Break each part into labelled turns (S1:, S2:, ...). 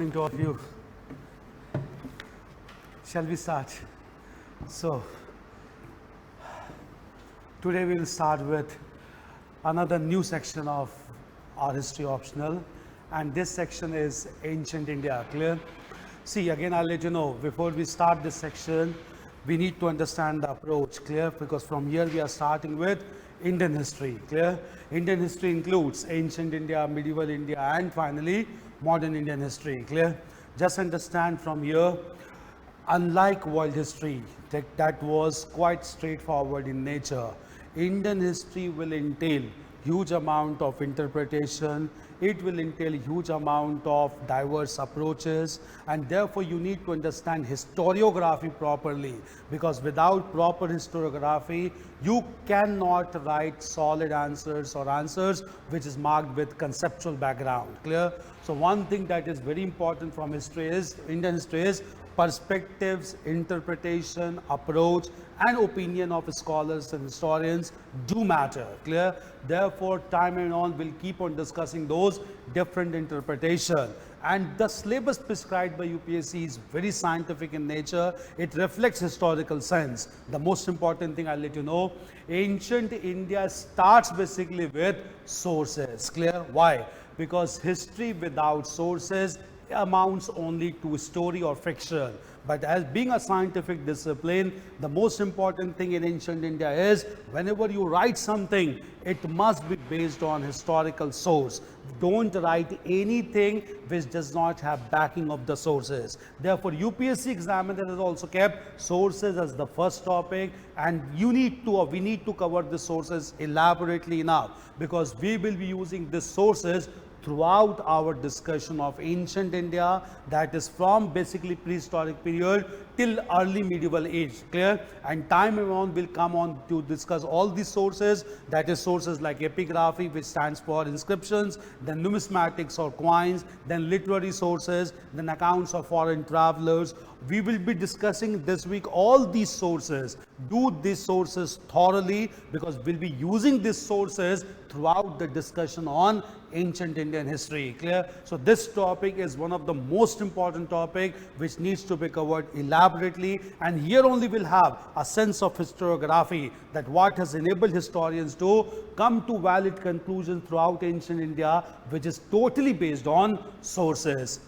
S1: To all of you, shall we start? So, today we will start with another new section of our history optional, and this section is ancient India. Clear? See, again, I'll let you know before we start this section, we need to understand the approach. Clear? Because from here we are starting with Indian history. Clear? Indian history includes ancient India, medieval India, and finally modern Indian history. Clear? Just understand from here, unlike world history that was quite straightforward in nature, Indian history will entail huge amount of interpretation, it will entail huge amount of diverse approaches, and therefore you need to understand historiography properly, because without proper historiography you cannot write solid answers or answers which is marked with conceptual background. Clear? So one thing that is very important from history is Indian history is perspectives, interpretation, approach, and opinion of scholars and historians do matter. Clear? Therefore, time and on we'll keep on discussing those different interpretation. And the syllabus prescribed by UPSC is very scientific in nature. It reflects historical sense. The most important thing I'll let you know, ancient India starts basically with sources. Clear? Why? Because history without sources amounts only to story or fiction. But as being a scientific discipline, the most important thing in ancient India is whenever you write something, it must be based on historical source. Don't write anything which does not have backing of the sources. Therefore, UPSC examiner has also kept sources as the first topic, and we need to cover the sources elaborately enough, because we will be using these sources throughout our discussion of ancient India, that is from basically prehistoric period till early medieval age. Clear? And time around will come on to discuss all these sources, that is sources like epigraphy, which stands for inscriptions, then numismatics or coins, then literary sources, then accounts of foreign travelers. We will be discussing this week all these sources. Do these sources thoroughly, because we'll be using these sources throughout the discussion on ancient Indian history. Clear? So this topic is one of the most important topic which needs to be covered elaborately, and here only we'll have a sense of historiography, that what has enabled historians to come to valid conclusions throughout ancient India, which is totally based on sources.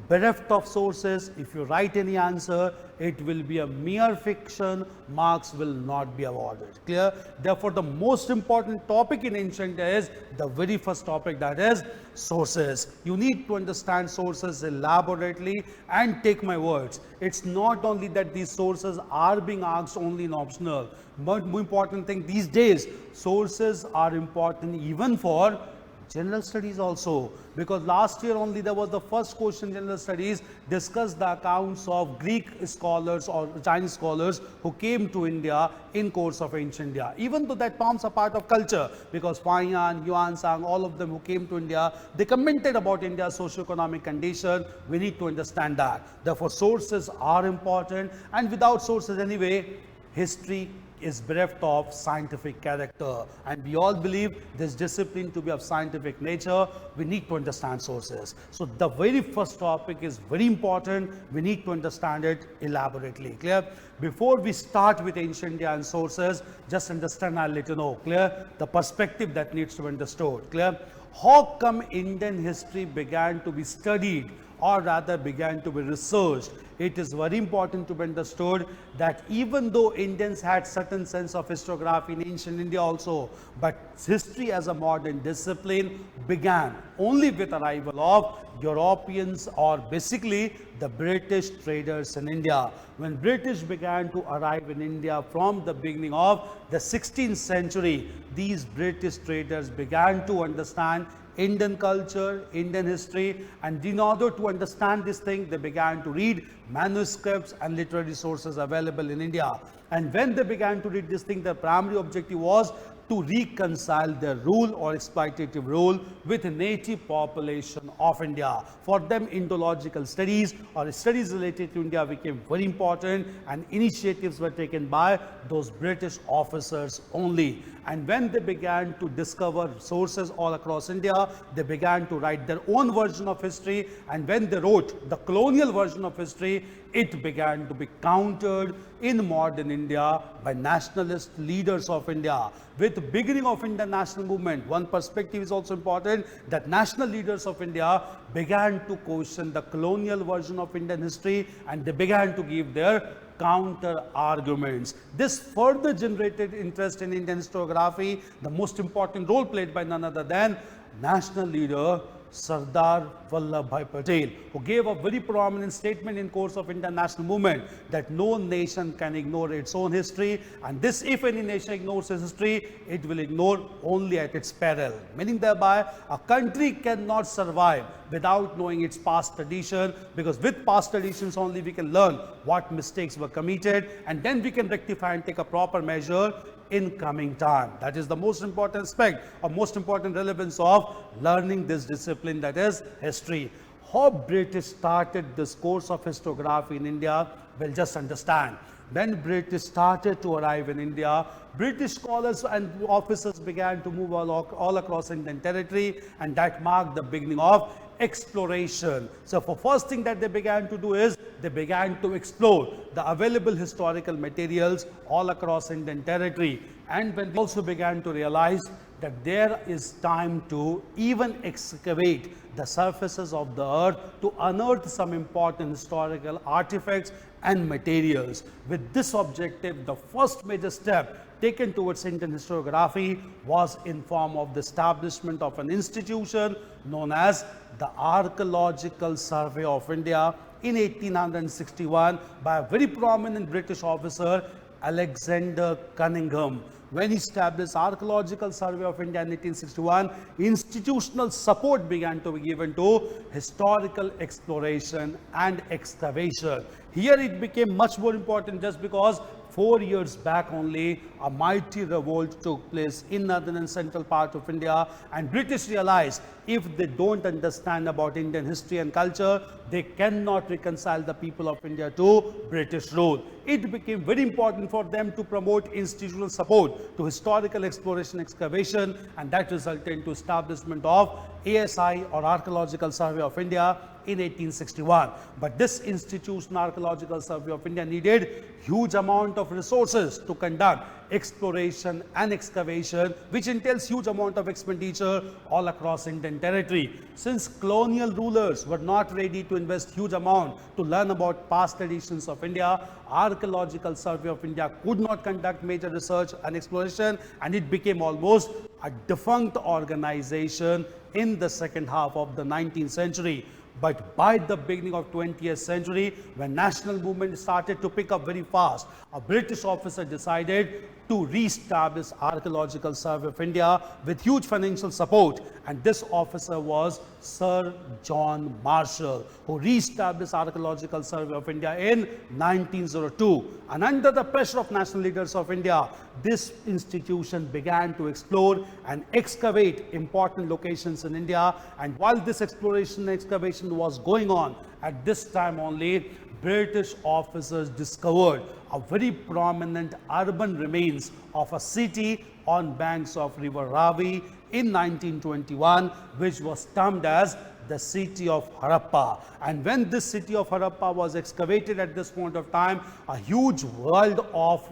S1: Bereft of sources, if you write any answer, it will be a mere fiction, marks will not be awarded. Clear? Therefore, the most important topic in ancient India is the very first topic, that is sources. You need to understand sources elaborately, and take my words, it's not only that these sources are being asked only in optional, but more important thing, these days sources are important even for general studies also, because last year only there was the first question general studies discussed the accounts of Greek scholars or Chinese scholars who came to India in course of ancient India, even though that forms a part of culture, because Huayan, Yuan Sang, all of them who came to India, they commented about India's socio-economic condition. We need to understand that. Therefore, sources are important, and without sources anyway, history is bereft of scientific character, and we all believe this discipline to be of scientific nature. We need to understand sources. So the very first topic is very important. We need to understand it elaborately. Clear? Before we start with ancient India and sources, just understand, I'll let you know. Clear? The perspective that needs to be understood. Clear? How come Indian history began to be studied, or rather began to be researched? It is very important to be understood that even though Indians had certain sense of historiography in ancient India also, but history as a modern discipline began only with arrival of Europeans, or basically the British traders in India. When British began to arrive in India from the beginning of the 16th century, these British traders began to understand Indian culture, Indian history, and in order to understand this thing, they began to read manuscripts and literary sources available in India. And when they began to read this thing, the primary objective was to reconcile their rule or exploitative rule with the native population of India. For them, Indological studies or studies related to India became very important, and initiatives were taken by those British officers only. And when they began to discover sources all across India, they began to write their own version of history, and when they wrote the colonial version of history, it began to be countered in modern India by nationalist leaders of India. With the beginning of Indian national movement, one perspective is also important, that national leaders of India began to question the colonial version of Indian history, and they began to give their counter arguments. This further generated interest in Indian historiography, the most important role played by none other than national leader Sardar Vallabhbhai Patel, who gave a very prominent statement in course of Indian national movement that no nation can ignore its own history, and this, if any nation ignores its history, it will ignore only at its peril. Meaning thereby, a country cannot survive without knowing its past tradition, because with past traditions only we can learn what mistakes were committed, and then we can rectify and take a proper measure in coming time. That is the most important aspect or most important relevance of learning this discipline, that is history. How British started this course of historiography in India, we'll just understand. When British started to arrive in India, British scholars and officers began to move all across Indian territory, and that marked the beginning of exploration. So for first thing that they began to do is they began to explore the available historical materials all across Indian territory, and when they also began to realize that there is time to even excavate the surfaces of the earth to unearth some important historical artifacts and materials. With this objective, the first major step taken towards Indian historiography was in form of the establishment of an institution known as the Archaeological Survey of India in 1861 by a very prominent British officer, Alexander Cunningham. When he established Archaeological Survey of India in 1861, institutional support began to be given to historical exploration and excavation. Here it became much more important just because 4 years back only, a mighty revolt took place in northern and central part of India, and British realized if they don't understand about Indian history and culture, they cannot reconcile the people of India to British rule. It became very important for them to promote institutional support to historical exploration excavation, and that resulted into establishment of ASI or Archaeological Survey of India in 1861. But this institution, Archaeological Survey of India, needed huge amount of resources to conduct exploration and excavation, which entails huge amount of expenditure all across Indian territory. Since colonial rulers were not ready to invest huge amount to learn about past traditions of India, Archaeological Survey of India could not conduct major research and exploration, and it became almost a defunct organization in the second half of the 19th century. But by the beginning of 20th century, when national movement started to pick up very fast, a British officer decided to re-establish Archaeological Survey of India with huge financial support, and this officer was Sir John Marshall, who re-established Archaeological Survey of India in 1902. And under the pressure of national leaders of India, this institution began to explore and excavate important locations in India. And while this exploration and excavation was going on, at this time only, British officers discovered a very prominent urban remains of a city on banks of River Ravi in 1921, which was termed as the city of Harappa. And when this city of Harappa was excavated at this point of time, a huge world of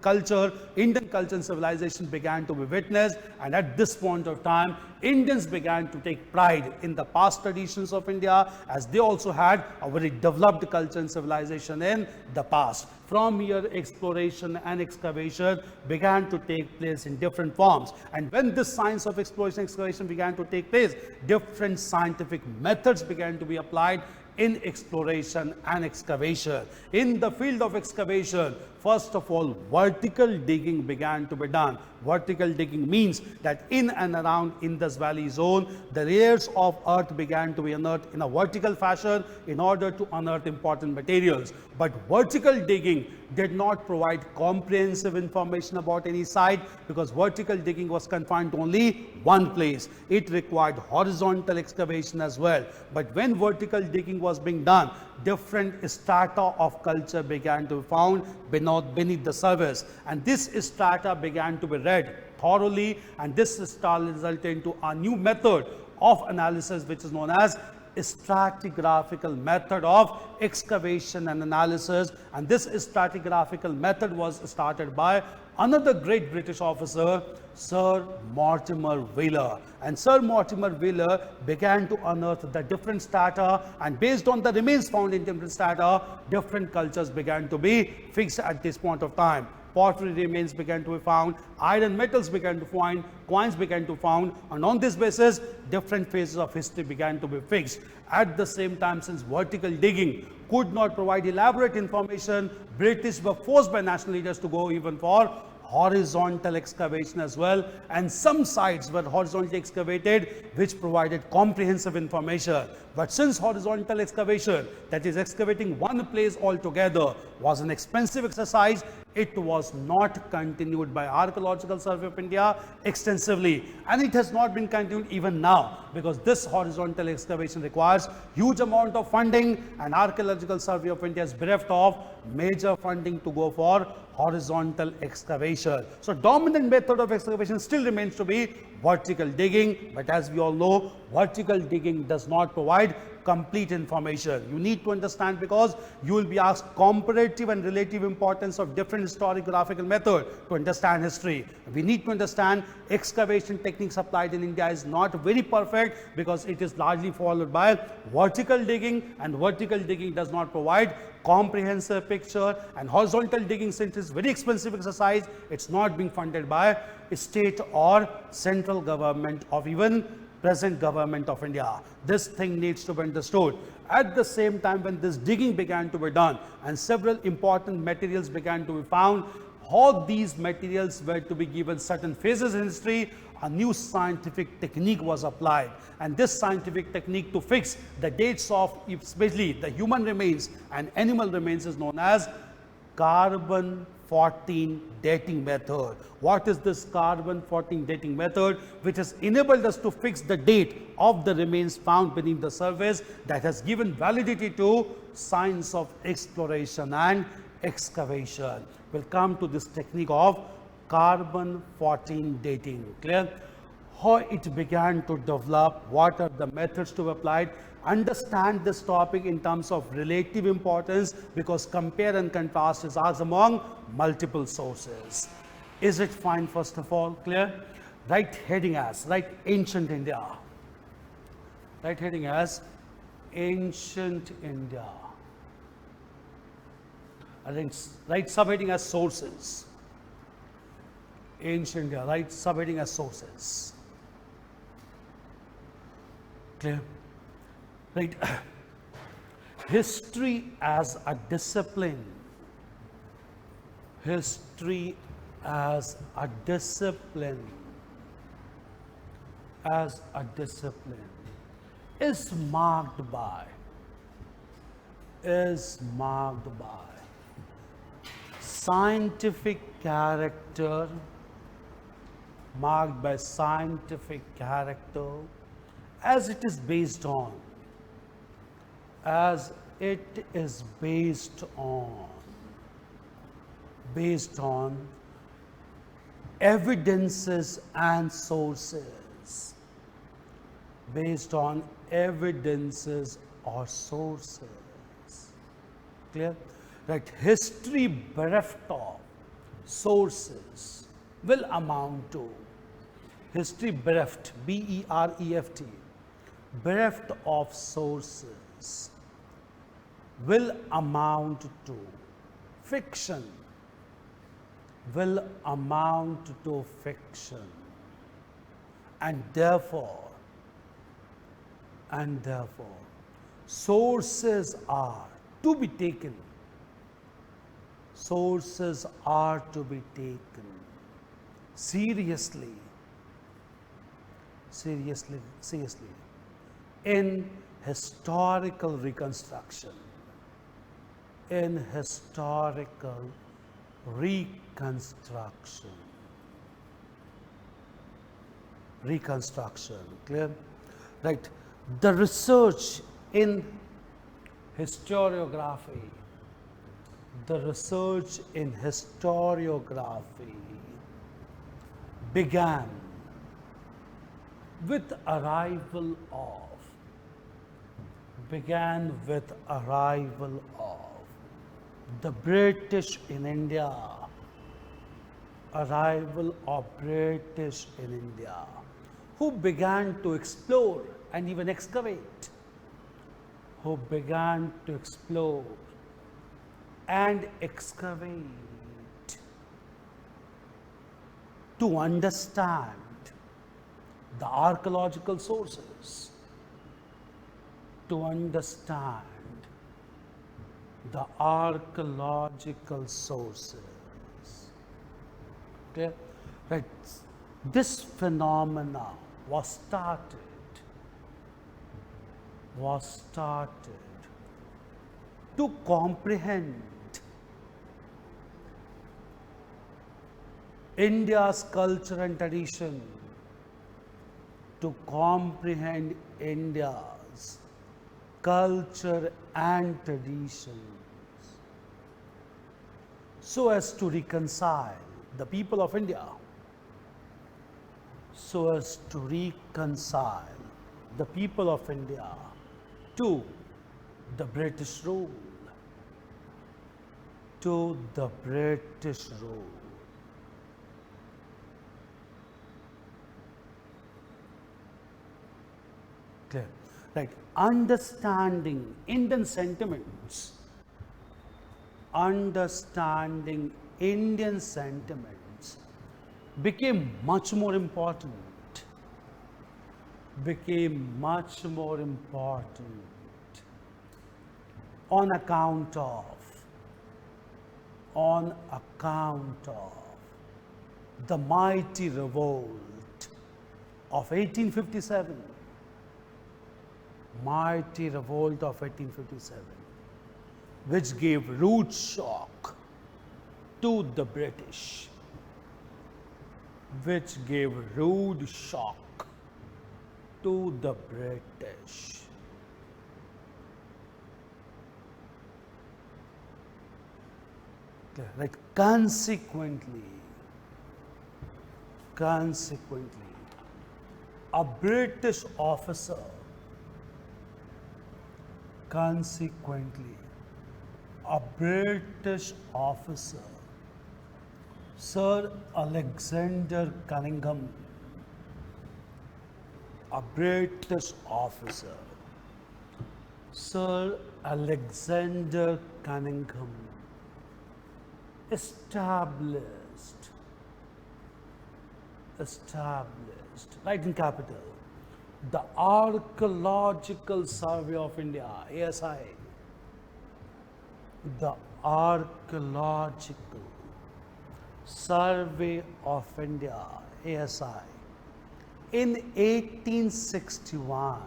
S1: culture, Indian culture and civilization began to be witnessed. And at this point of time, Indians began to take pride in the past traditions of India, as they also had a very developed culture and civilization in the past. From here, exploration and excavation began to take place in different forms. And when this science of exploration and excavation began to take place, different scientific methods began to be applied in exploration and excavation. In the field of excavation, first of all, vertical digging began to be done. Vertical digging means that in and around Indus Valley zone, the layers of earth began to be unearthed in a vertical fashion in order to unearth important materials. But vertical digging did not provide comprehensive information about any site, because vertical digging was confined to only one place. It required horizontal excavation as well. But when vertical digging was being done, different strata of culture began to be found beneath the surface, and this strata began to be read thoroughly, and this strata resulted into a new method of analysis which is known as stratigraphical method of excavation and analysis. And this stratigraphical method was started by another great British officer, Sir Mortimer Wheeler. And Sir Mortimer Wheeler began to unearth the different strata, and based on the remains found in different strata, different cultures began to be fixed at this point of time. Pottery remains began to be found, iron metals began to find, coins began to found, and on this basis, different phases of history began to be fixed. At the same time, since vertical digging could not provide elaborate information, British were forced by national leaders to go even for horizontal excavation as well, and some sites were horizontally excavated which provided comprehensive information. But since horizontal excavation, that is excavating one place altogether, was an expensive exercise, it was not continued by Archaeological Survey of India extensively, and it has not been continued even now, because this horizontal excavation requires huge amount of funding, and Archaeological Survey of India is bereft of major funding to go for horizontal excavation. So dominant method of excavation still remains to be vertical digging, but as we all know, vertical digging does not provide complete information. You need to understand, because you will be asked comparative and relative importance of different historiographical method to understand history. We need to understand excavation techniques applied in India is not very perfect, because it is largely followed by vertical digging, and vertical digging does not provide comprehensive picture. And horizontal digging, since it's very expensive exercise, it's not being funded by state or central government of even present government of India. This thing needs to be understood. At the same time, when this digging began to be done and several important materials began to be found, all these materials were to be given certain phases in history, a new scientific technique was applied, and this scientific technique to fix the dates of especially the human remains and animal remains is known as carbon-14 dating method. What is this carbon-14 dating method? Which has enabled us to fix the date of the remains found beneath the surface, that has given validity to science of exploration and excavation. We'll come to this technique of carbon-14 dating. Clear? How it began to develop, what are the methods to be applied. Understand this topic in terms of relative importance, because compare and contrast is asked among multiple sources. Is it fine? First of all, clear? Write heading as, write ancient India. Write heading as ancient India. Write subheading as sources. Ancient India, write subheading as sources. Clear? Right. History as a discipline. History as a discipline. As a discipline is marked by scientific character, marked by scientific character, as it is based on evidences and sources, based on evidences or sources. Clear? Right. History bereft of sources will amount to, history bereft, B-E-R-E-F-T, bereft of sources will amount to fiction, will amount to fiction, and therefore sources are to be taken. Sources are to be taken seriously, seriously in historical reconstruction. In historical reconstruction. Reconstruction, clear? Right. The research in historiography, the research in historiography began with arrival of the British in India, arrival of British in India, who began to explore and even excavate, who began to explore and excavate to understand the archaeological sources, to understand the archaeological sources. Okay? Right. This phenomena was started to comprehend India's culture and tradition, to comprehend India's culture and traditions, so as to reconcile the people of India, so as to reconcile the people of India to the British rule, to the British rule. Clear? Right. Understanding Indian sentiments, understanding Indian sentiments became much more important, on account of the mighty revolt of 1857, which gave rude shock to the British, Like consequently, a British officer, Sir Alexander Cunningham, Sir Alexander Cunningham established right in capital the Archaeological Survey of India, ASI, the Archaeological Survey of India, ASI, in 1861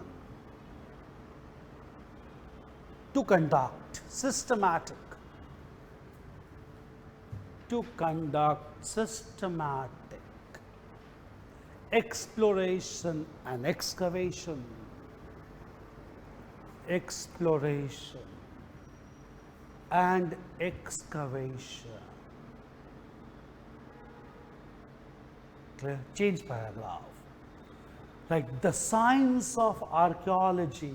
S1: to conduct systematic exploration and excavation, Clear? Change paragraph. Like the science of archaeology,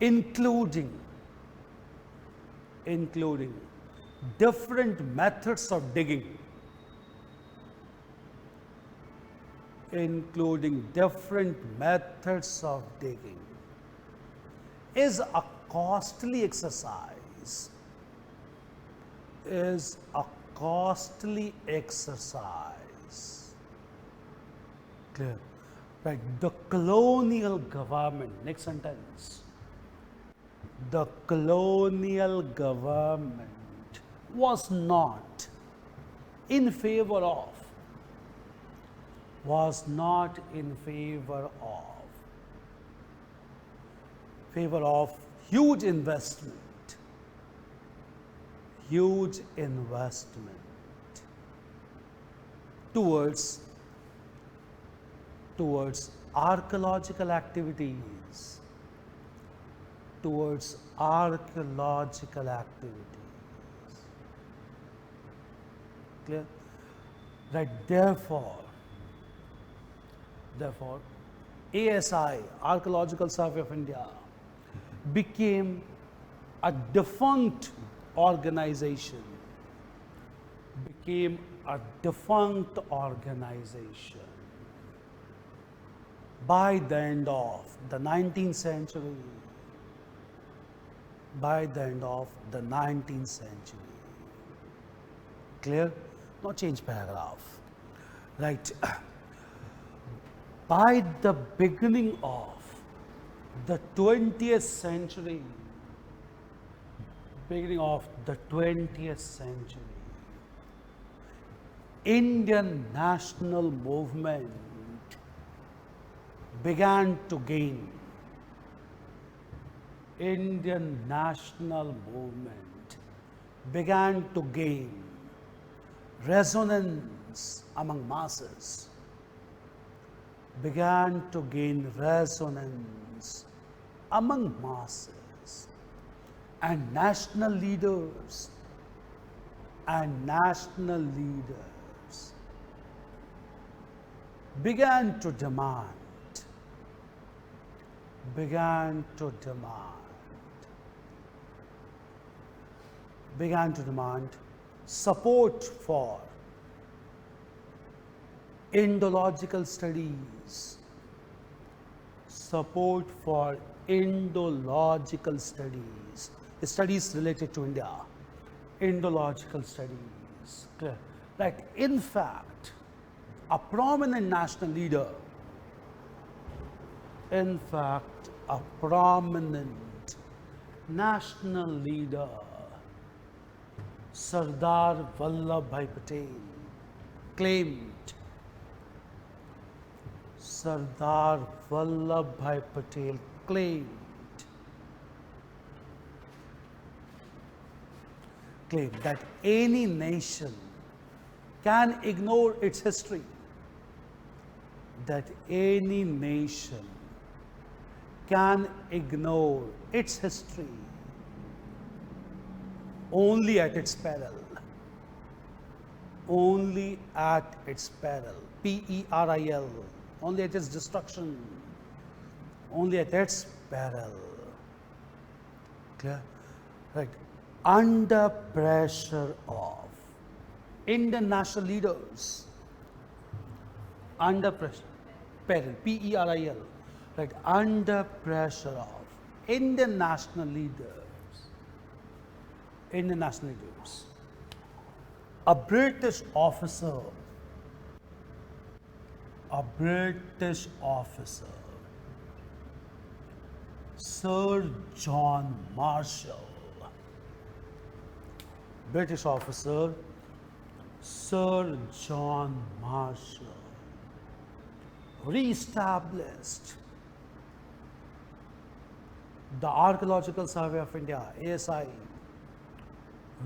S1: including different methods of digging, is a costly exercise, costly exercise. Clear? Right. The colonial government, next sentence. The colonial government was not in favor of, favor of huge investment towards archaeological activities, Clear? Right. Therefore, ASI, Archaeological Survey of India, became a defunct organization, by the end of the 19th century. Clear? Now change paragraph. Right. By the beginning of the 20th century, Indian national movement began to gain resonance among masses, and national leaders began to demand support for Indological studies, studies related to India, Indological studies. Clear? Right. In fact, a prominent national leader, Sardar Vallabhbhai Patel, claimed that any nation can ignore its history, only at its peril. PERIL, only at its destruction, only at its peril. Clear? Right. Under pressure of Indian national leaders, peril, PERIL, right, under pressure of Indian national leaders, a British officer, Sir John Marshall, re-established the Archaeological Survey of India, ASI,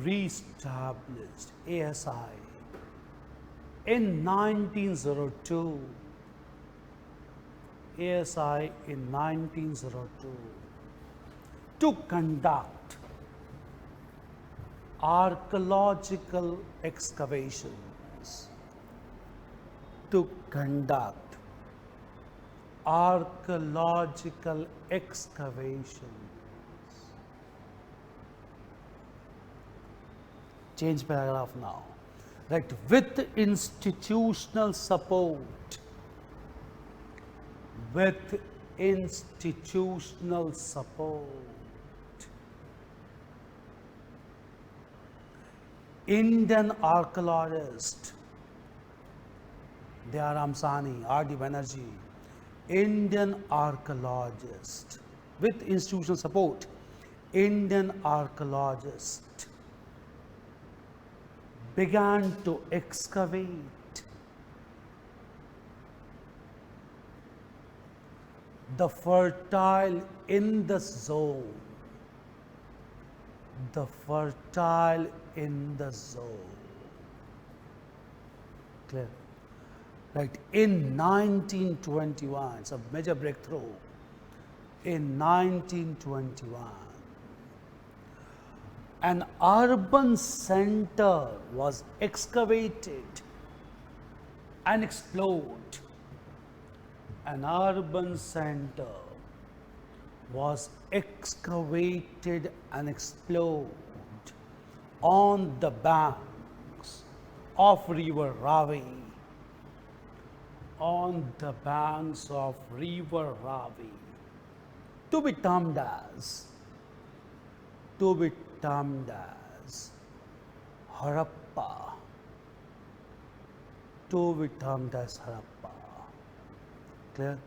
S1: re-established ASI in 1902. To conduct archaeological excavations. Change paragraph now. Right, with institutional support, Indian archaeologist, they are Amsani, R.D. Banerjee, Indian archaeologist, with institutional support, Indian archaeologist began to excavate the fertile Indus zone, the fertile Indus zone. Clear? Right, in 1921, it's a major breakthrough. In 1921, an urban center was excavated and explored. An urban center was excavated and explored on the banks of river Ravi. On the banks of river Ravi, to be termed as Harappa, to be termed as Harappa. Clear?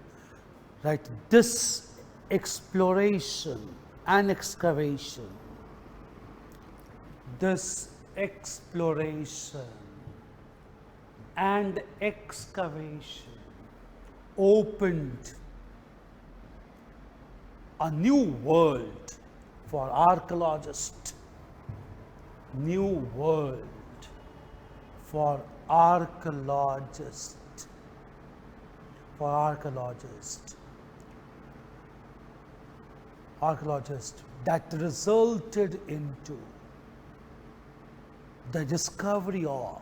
S1: Right, this exploration and excavation, this exploration and excavation opened a new world for archaeologists, new world for archaeologists, that resulted into the discovery of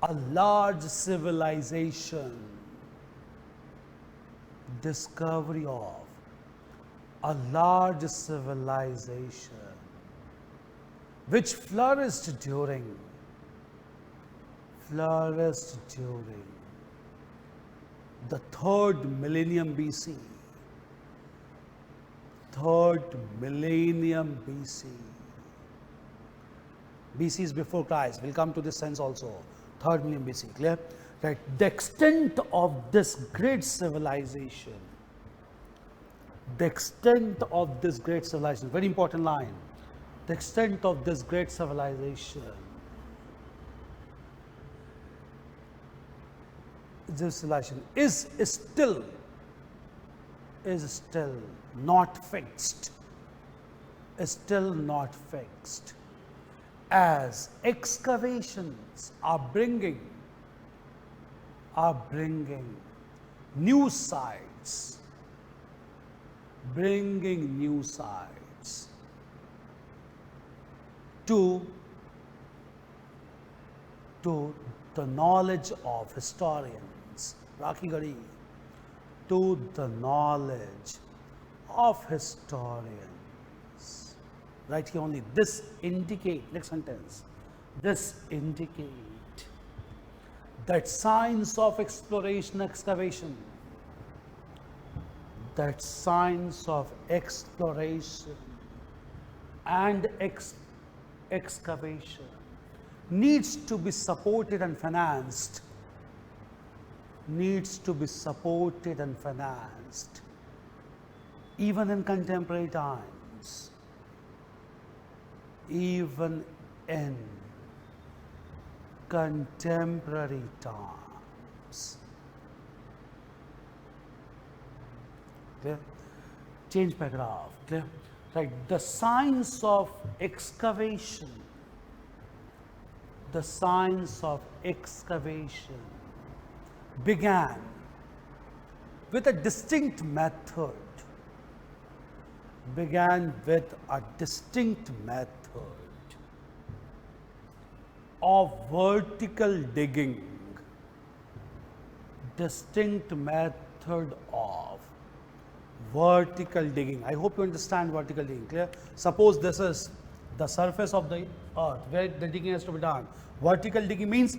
S1: a large civilization, which flourished during the 3rd millennium BC. 3rd millennium BC. BC is before Christ. We'll come to this sense also. 3rd millennium BC. Clear? Right. The extent of this great civilization, very important line. The extent of this great civilization is still not fixed. As excavations are bringing new sites, to the knowledge of historians, Rakhi Gari, to the knowledge of historians. Right here only, this indicate, next sentence, this indicate that science of exploration, excavation, and excavation needs to be supported and financed, even in contemporary times, Clear? Change paragraph. Clear? Right. The science of excavation began with a distinct method, of vertical digging, I hope you understand vertical digging. Clear? Suppose this is the surface of the earth where the digging has to be done. Vertical digging means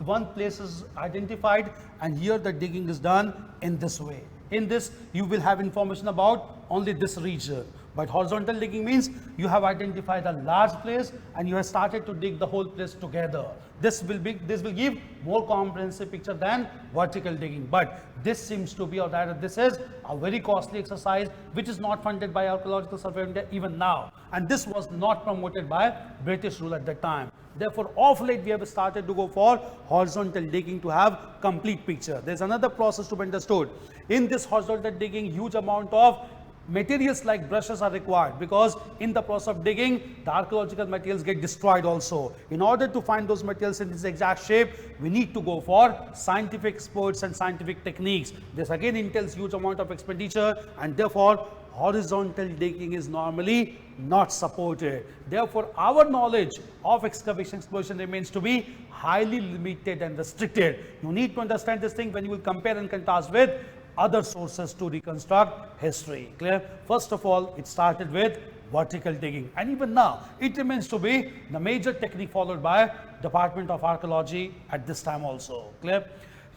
S1: one place is identified and here the digging is done in this way. In this you will have information about only this region. But horizontal digging means you have identified a large place and you have started to dig the whole place together. This will give more comprehensive picture than vertical digging. But this seems to be, or rather this is a very costly exercise which is not funded by Archaeological Survey of India even now. And this was not promoted by British rule at that time. Therefore, of late we have started to go for horizontal digging to have complete picture. There's another process to be understood. In this horizontal digging, huge amount of materials like brushes are required, because in the process of digging, the archaeological materials get destroyed also. In order to find those materials in this exact shape, we need to go for scientific experts and scientific techniques. This again entails huge amount of expenditure, and therefore horizontal digging is normally not supported. Therefore, our knowledge of excavation exploration remains to be highly limited and restricted. You need to understand this thing when you will compare and contrast with other sources to reconstruct history. Clear? First of all, it started with vertical digging, and even now it remains to be the major technique followed by Department of Archaeology at this time also. Clear?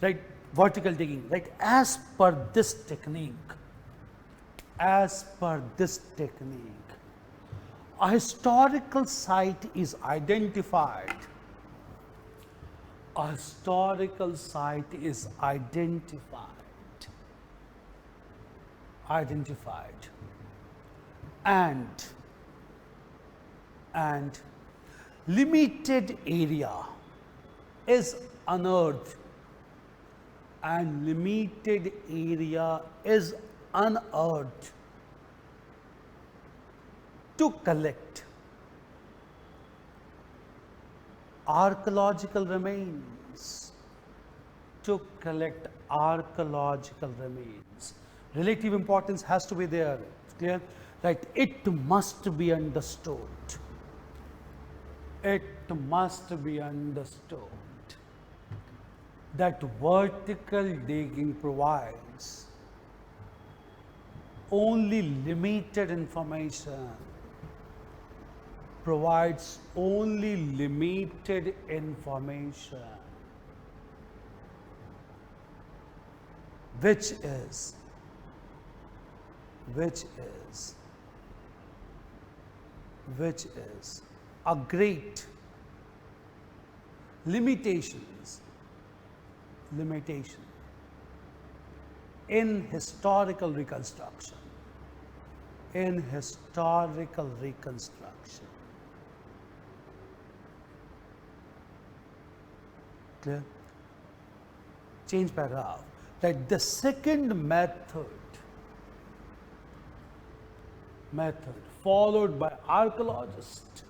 S1: Right? Vertical digging. Right? As per this technique, a historical site is identified. A historical site is identified and limited area is unearthed, to collect archaeological remains. Relative importance has to be there. Clear? Right? It must be understood. That vertical digging provides only limited information. Which is a great limitation in historical reconstruction. Clear? Change paragraph. That the second method followed by archaeologists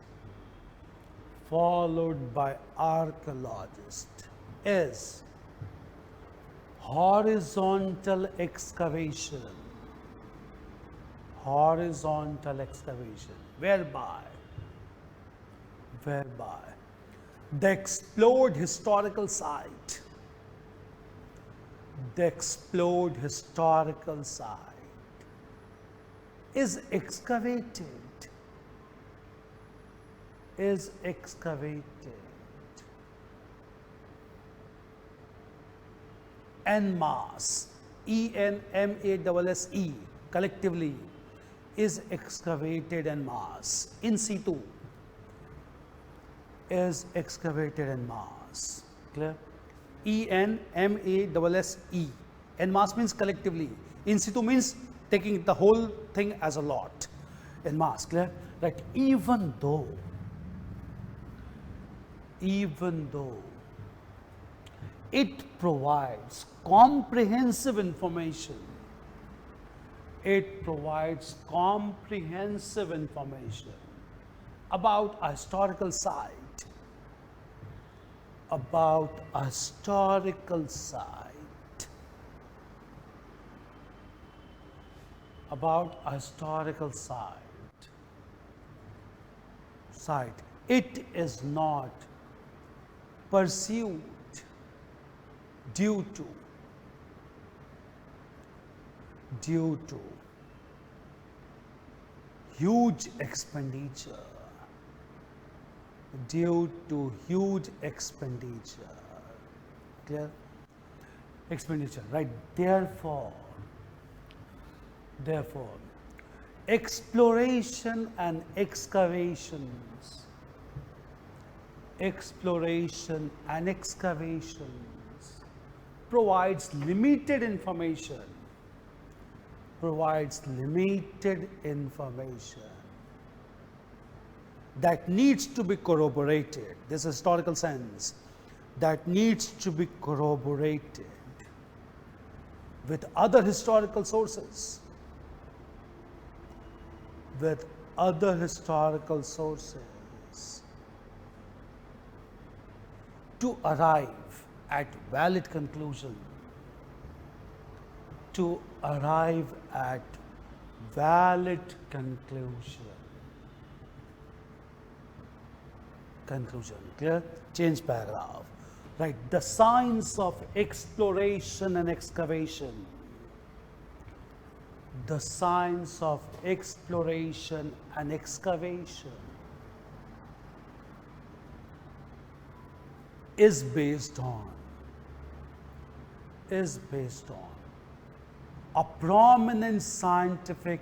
S1: is horizontal excavation, whereby the explored historical site is excavated en masse, ENMASSE, collectively, is excavated en masse. In situ is excavated en masse. Clear? ENMASSE. En masse means collectively. In situ means taking the whole thing as a lot. En masse. Clear? Right? Even though it provides comprehensive information, about a historical site, it is not pursued due to huge expenditure. Clear? Expenditure, right? Therefore, Exploration and excavations. Exploration and excavations provides limited information. Provides limited information that needs to be corroborated. This historical sense that needs to be corroborated with other historical sources. With other historical sources to arrive at valid conclusion. To arrive at valid conclusion. Conclusion. Clear? Change paragraph. Right. The science of exploration and excavation. The science of exploration and excavation is based on a prominent scientific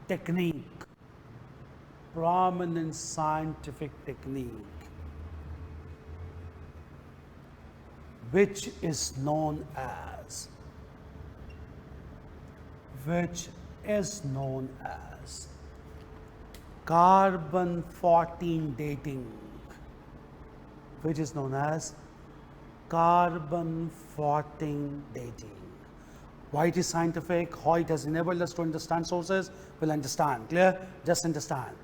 S1: technique, which is known as carbon-14 dating, which is known as carbon-14 dating. Why it is scientific, how it has enabled us to understand sources, we'll understand. Clear? Just understand.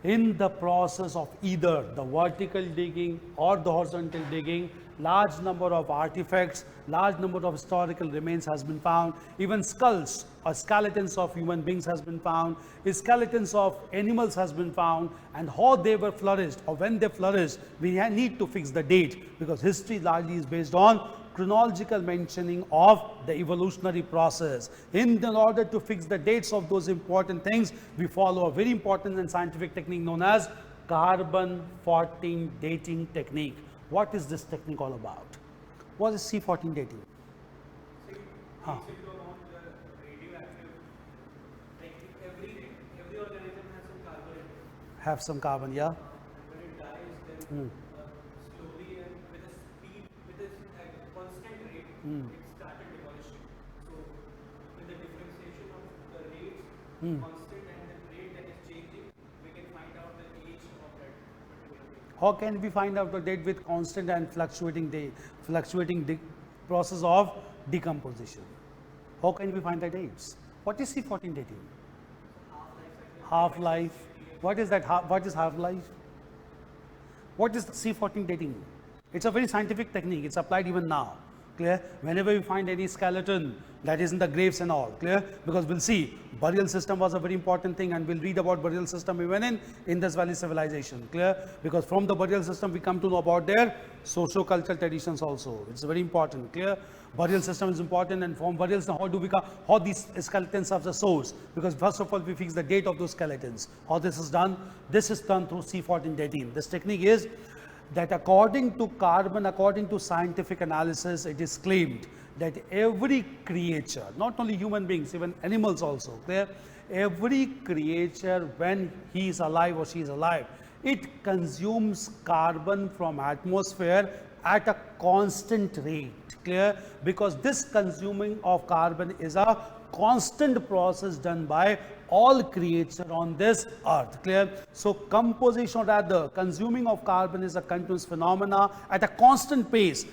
S1: In the process of either the vertical digging or the horizontal digging, large number of artifacts, large number of historical remains has been found. Even skulls or skeletons of human beings has been found. Skeletons of animals has been found, and how they were flourished or when they flourished, we need to fix the date, because history largely is based on chronological mentioning of the evolutionary process. In order to fix the dates of those important things, we follow a very important and scientific technique known as carbon-14 dating technique. What is this technique all about? What is C14 dating? Huh.
S2: Every organism has some carbon in it.
S1: Have some carbon, yeah?
S2: And when it dies, then slowly and with a speed, with a constant rate, it started demolishing. So, with the differentiation of the rates, constant and the rate that is changing, we can find out the age of that particular thing.
S1: How can we find out the date with constant and fluctuating process of decomposition? How can we find the dates? What is C14 dating? Half-life. What is that? What is half-life? What is the C14 dating? It's a very scientific technique. It's applied even now. Clear? Whenever you find any skeleton that is in the graves and all, clear? Because we'll see burial system was a very important thing, and we'll read about burial system even in Indus Valley civilization. Clear? Because from the burial system we come to know about their socio-cultural traditions also. It's very important. Clear? Burial system is important, and from burials, how these skeletons serve the source. Because first of all, we fix the date of those skeletons. How this is done? This is done through C14 dating. This technique is that according to scientific analysis, it is claimed that every creature, not only human beings, even animals also, every creature, when he is alive or she is alive, it consumes carbon from atmosphere at a constant rate. Clear? Because this consuming of carbon is a constant process done by all creature on this earth. Clear? So composition, or rather consuming of carbon, is a continuous phenomena at a constant pace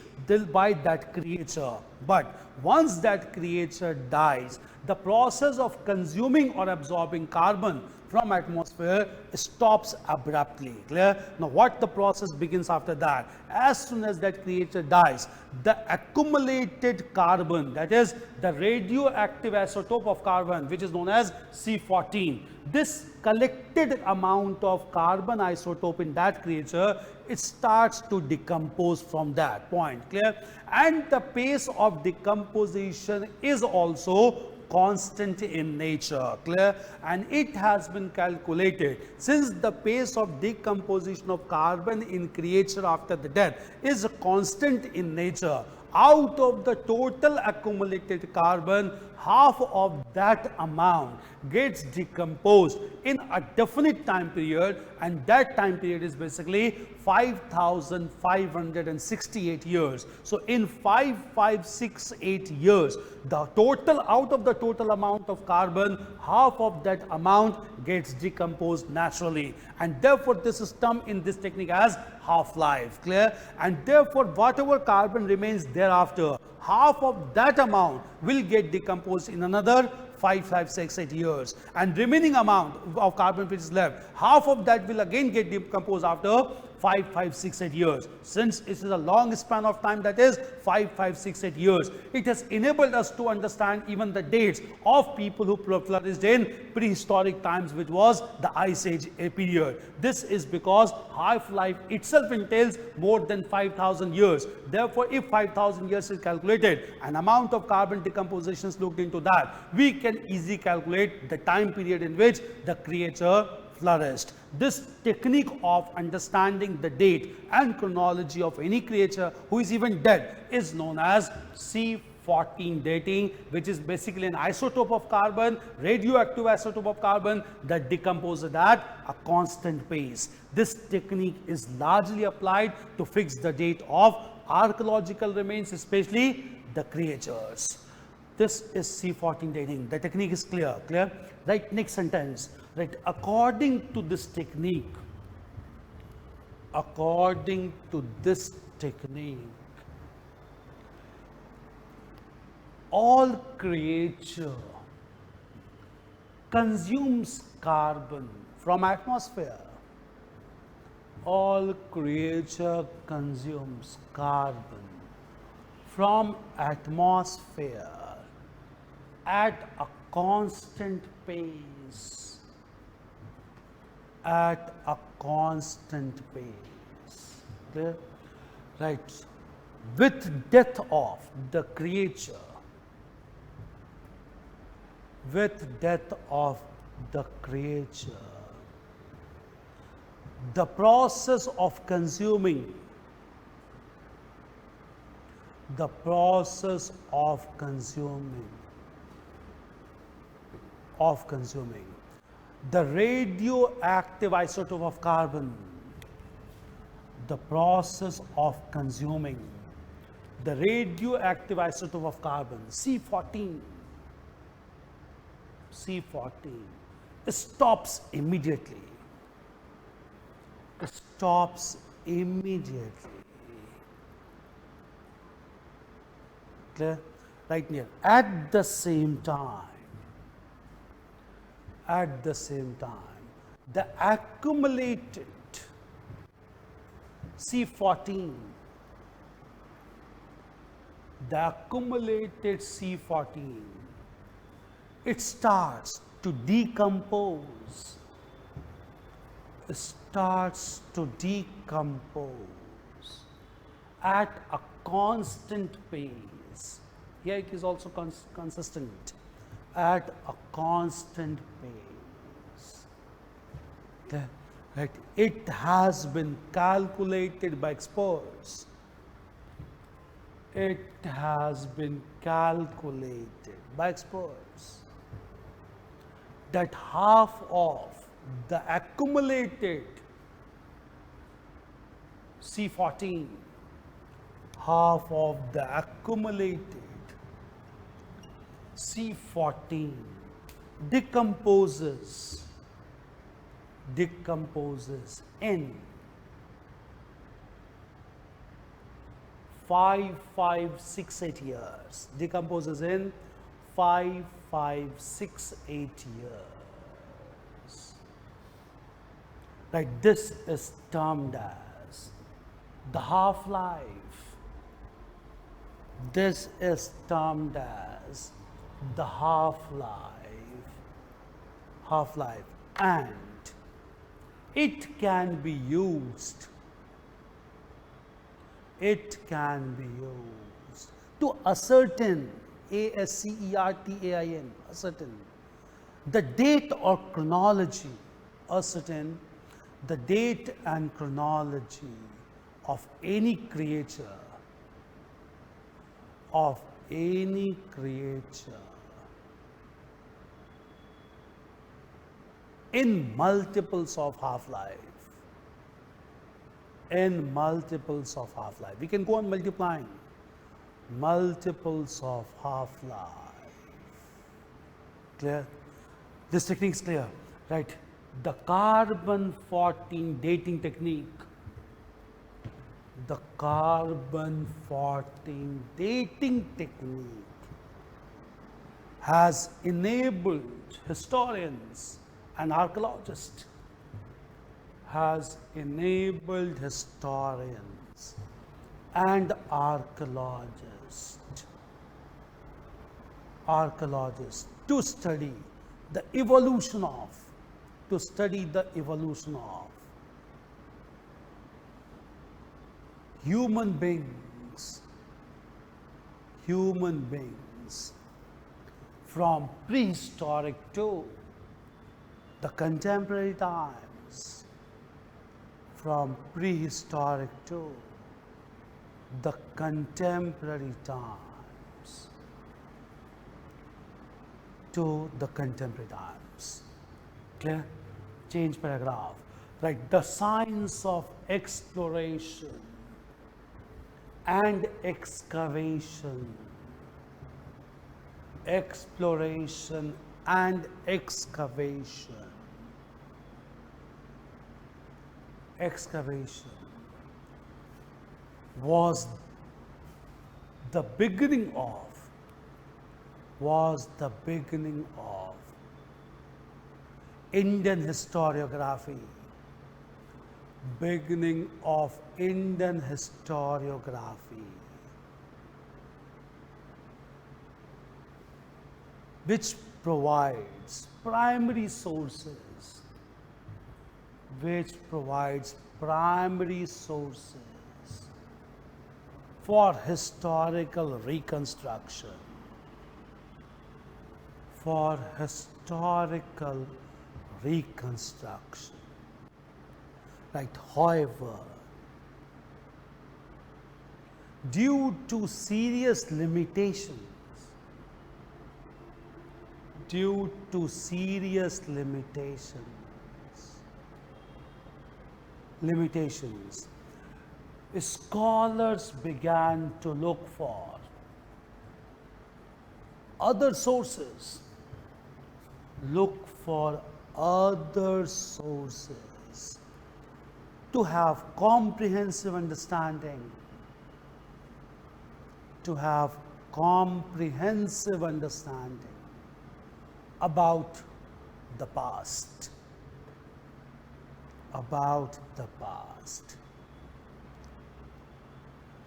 S1: by that creature. But once that creature dies, the process of consuming or absorbing carbon from atmosphere stops abruptly. Clear? Now what the process begins after that? As soon as that creature dies, the accumulated carbon, that is the radioactive isotope of carbon, which is known as C14, this collected amount of carbon isotope in that creature, it starts to decompose from that point. Clear? And the pace of decomposition is also constant in nature. Clear? And it has been calculated, since the pace of decomposition of carbon in creature after the death is constant in nature, out of the total accumulated carbon, half of that amount gets decomposed in a definite time period, and that time period is basically 5,568 years. So in 5568 years, the total, out of the total amount of carbon, half of that amount gets decomposed naturally, and therefore this is termed in this technique as half-life. Clear? And therefore whatever carbon remains thereafter, half of that amount will get decomposed in another 5568 years, and remaining amount of carbon which is left, half of that will again get decomposed after 5568 years. Since it is a long span of time, that is 5568 years, it has enabled us to understand even the dates of people who flourished in prehistoric times, which was the Ice Age period. This is because half-life itself entails more than 5,000 years. Therefore, if 5,000 years is calculated, an amount of carbon decomposition is looked into that, we can easily calculate the time period in which the creature flourished. This technique of understanding the date and chronology of any creature who is even dead is known as C14 dating, which is basically an isotope of carbon, radioactive isotope of carbon, that decomposes at a constant pace. This technique is largely applied to fix the date of archaeological remains, especially the creatures. This is C14 dating. The technique is clear. Right, next sentence. Right, according to this technique, all creature consumes carbon from atmosphere. All creature consumes carbon from atmosphere at a constant pace. At a constant pace. Clear? Right. With death of the creature, the process of consuming, the radioactive isotope of carbon, the process of consuming the radioactive isotope of carbon, C14, stops immediately. Clear? Right here. At the same time, the accumulated C14, it starts to decompose. At a constant pace. Here it is also consistent. At a constant pace. Okay. Right. It has been calculated by experts. That half of the accumulated C14, decomposes in 5568 years. Decomposes in 5568 years. Right, this is termed as the half-life. This is termed as the half-life, and it can be used to ascertain, ascertain the date or chronology, the date and chronology of any creature, in multiples of half-life. In multiples of half-life. We can go on multiplying. Multiples of half-life. Clear? This technique is clear, right? The carbon-14 dating technique. The carbon-14 dating technique has enabled historians and archaeologists, has enabled historians and archaeologists to study the evolution of, human beings from prehistoric to the contemporary times, from prehistoric to the contemporary times, Clear? Change paragraph. Right. The science of exploration and excavation. Exploration and excavation. Excavation was the beginning of Indian historiography, which provides primary sources, for historical reconstruction, Right. However, due to serious limitations, scholars began to look for other sources, to have comprehensive understanding, about the past.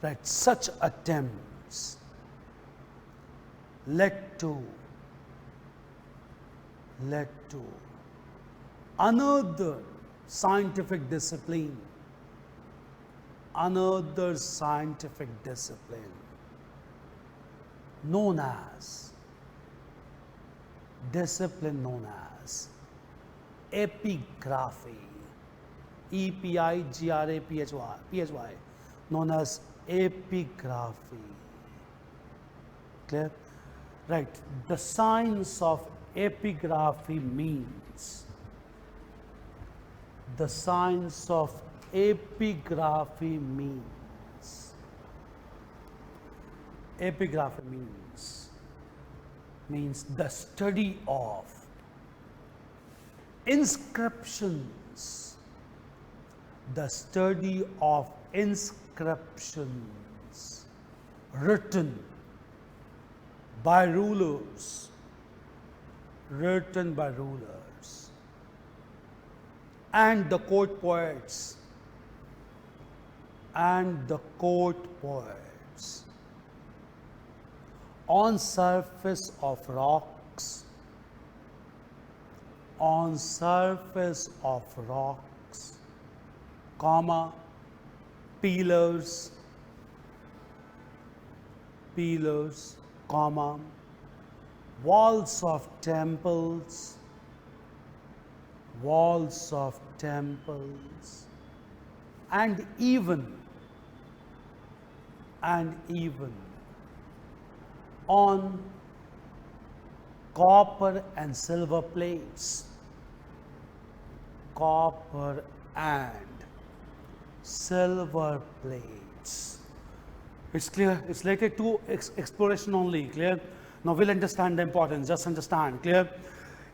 S1: Right, such attempts led to another scientific discipline, known as epigraphy, E-P-I-G-R-A-P-H-Y, known as epigraphy. Clear? Right. The science of epigraphy means the study of inscriptions, written by rulers, and the court poets, on surface of rocks, pillars, walls of temples, and even on copper and silver plates, copper and silver plates. It's clear. It's related to exploration only. Clear. Now we'll understand the importance. Just understand. Clear.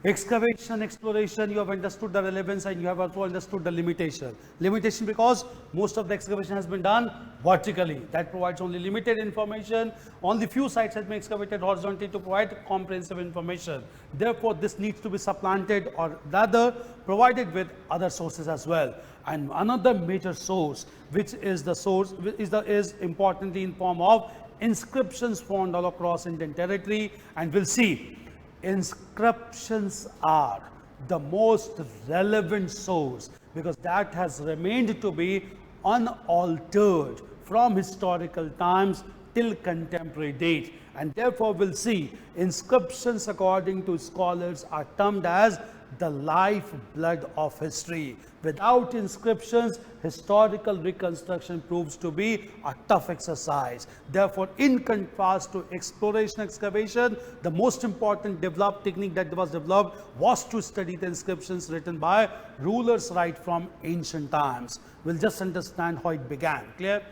S1: Excavation, exploration, you have understood the relevance and you have also understood the limitation. Limitation because most of the excavation has been done vertically. That provides only limited information. Only few sites have been excavated horizontally to provide comprehensive information. Therefore, this needs to be supplanted or rather provided with other sources as well. And another major source, which is the source, is importantly in form of inscriptions found all across Indian territory, and we'll see inscriptions are the most relevant source because that has remained to be unaltered from historical times till contemporary date, and therefore we'll see inscriptions according to scholars are termed as the lifeblood of history. Without inscriptions, historical reconstruction proves to be a tough exercise. Therefore, in contrast to exploration excavation, the most important technique that was developed was to study the inscriptions written by rulers right from ancient times. We'll just understand how it began. Clear?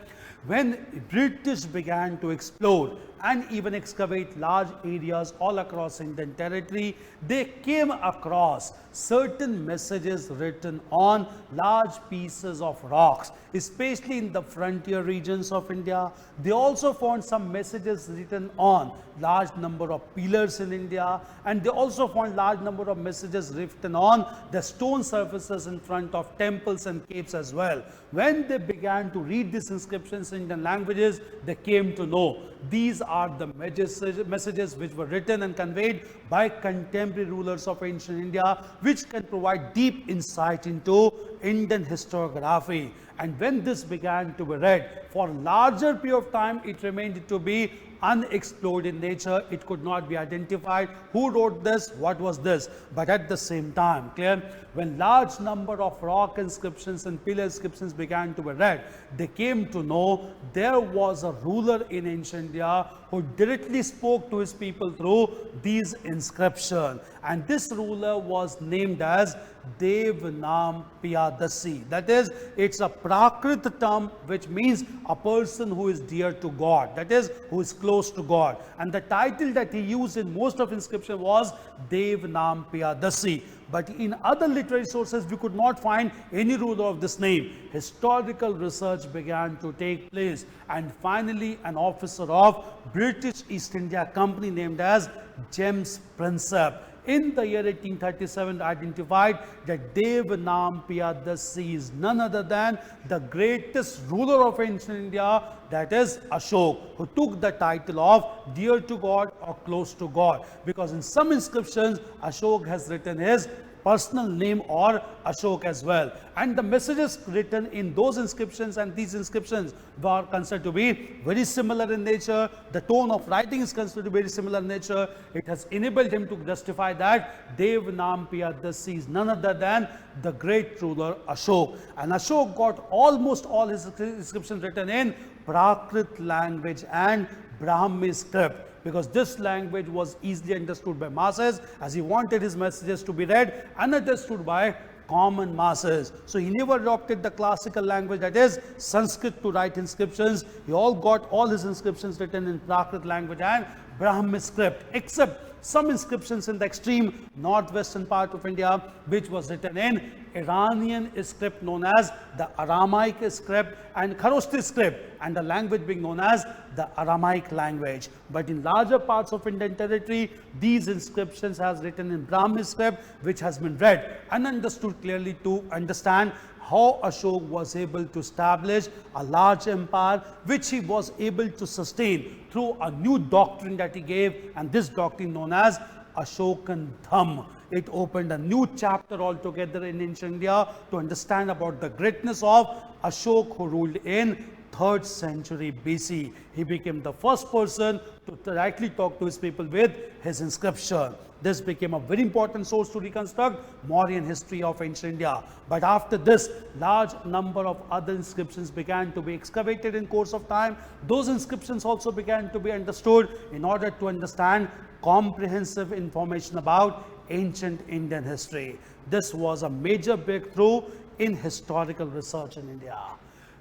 S1: When British began to explore and even excavate large areas all across Indian territory, they came across certain messages written on large pieces of rocks, especially in the frontier regions of India. They also found some messages written on large number of pillars in India, and they also found large number of messages written on the stone surfaces in front of temples and caves as well. When they began to read these inscriptions in Indian languages, they came to know these are the messages which were written and conveyed by contemporary rulers of ancient India, which can provide deep insight into Indian historiography. And when this began to be read, for a larger period of time, it remained to be unexplored in nature. It could not be identified who wrote this, what was this. But at the same time, clear, when large number of rock inscriptions and pillar inscriptions began to be read, they came to know there was a ruler in ancient India who directly spoke to his people through these inscriptions. And this ruler was named as Devanam Piyadasi. That is, it's a Prakrit term which means a person who is dear to God, that is, who is close to God. And the title that he used in most of inscription was Devanam Piyadasi. But in other literary sources, we could not find any ruler of this name. Historical research began to take place, and finally an officer of British East India Company named as James Prinsep in the year 1837 identified that Devanam Piyadasi is none other than the greatest ruler of ancient India, that is Ashok, who took the title of dear to God or close to God, because in some inscriptions Ashok has written his personal name or Ashok as well. And the messages written in those inscriptions and these inscriptions were considered to be very similar in nature. The tone of writing is considered to be very similar in nature. It has enabled him to justify that Devanam Piyadasi is none other than the great ruler Ashok. And Ashok got almost all his inscriptions written in Prakrit language and Brahmi script, because this language was easily understood by masses, as he wanted his messages to be read and understood by common masses. So he never adopted the classical language, that is Sanskrit, to write inscriptions. He got all his inscriptions written in Prakrit language and Brahmi script, except some inscriptions in the extreme northwestern part of India, which was written in Iranian script known as the Aramaic script and Kharoshthi script, and the language being known as the Aramaic language. But in larger parts of Indian territory, these inscriptions has written in Brahmi script, which has been read and understood clearly to understand how Ashok was able to establish a large empire, which he was able to sustain through a new doctrine that he gave, and this doctrine known as Ashokan Dham. It opened a new chapter altogether in ancient India to understand about the greatness of Ashok, who ruled in 3rd century BC. He became the first person to directly talk to his people with his inscription. This became a very important source to reconstruct Mauryan history of ancient India. But after this, large number of other inscriptions began to be excavated in course of time. Those inscriptions also began to be understood in order to understand comprehensive information about ancient Indian history. This was a major breakthrough in historical research in India.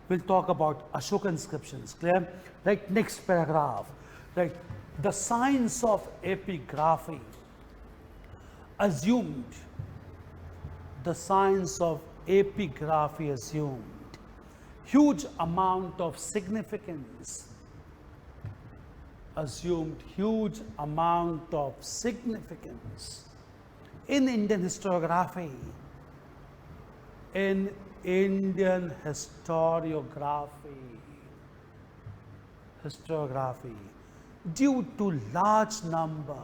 S1: We'll talk about Ashoka inscriptions. Clear? Right, next paragraph. Right, the science of epigraphy assumed, the science of epigraphy assumed huge amount of significance, assumed huge amount of significance in Indian historiography, in Indian historiography, due to large number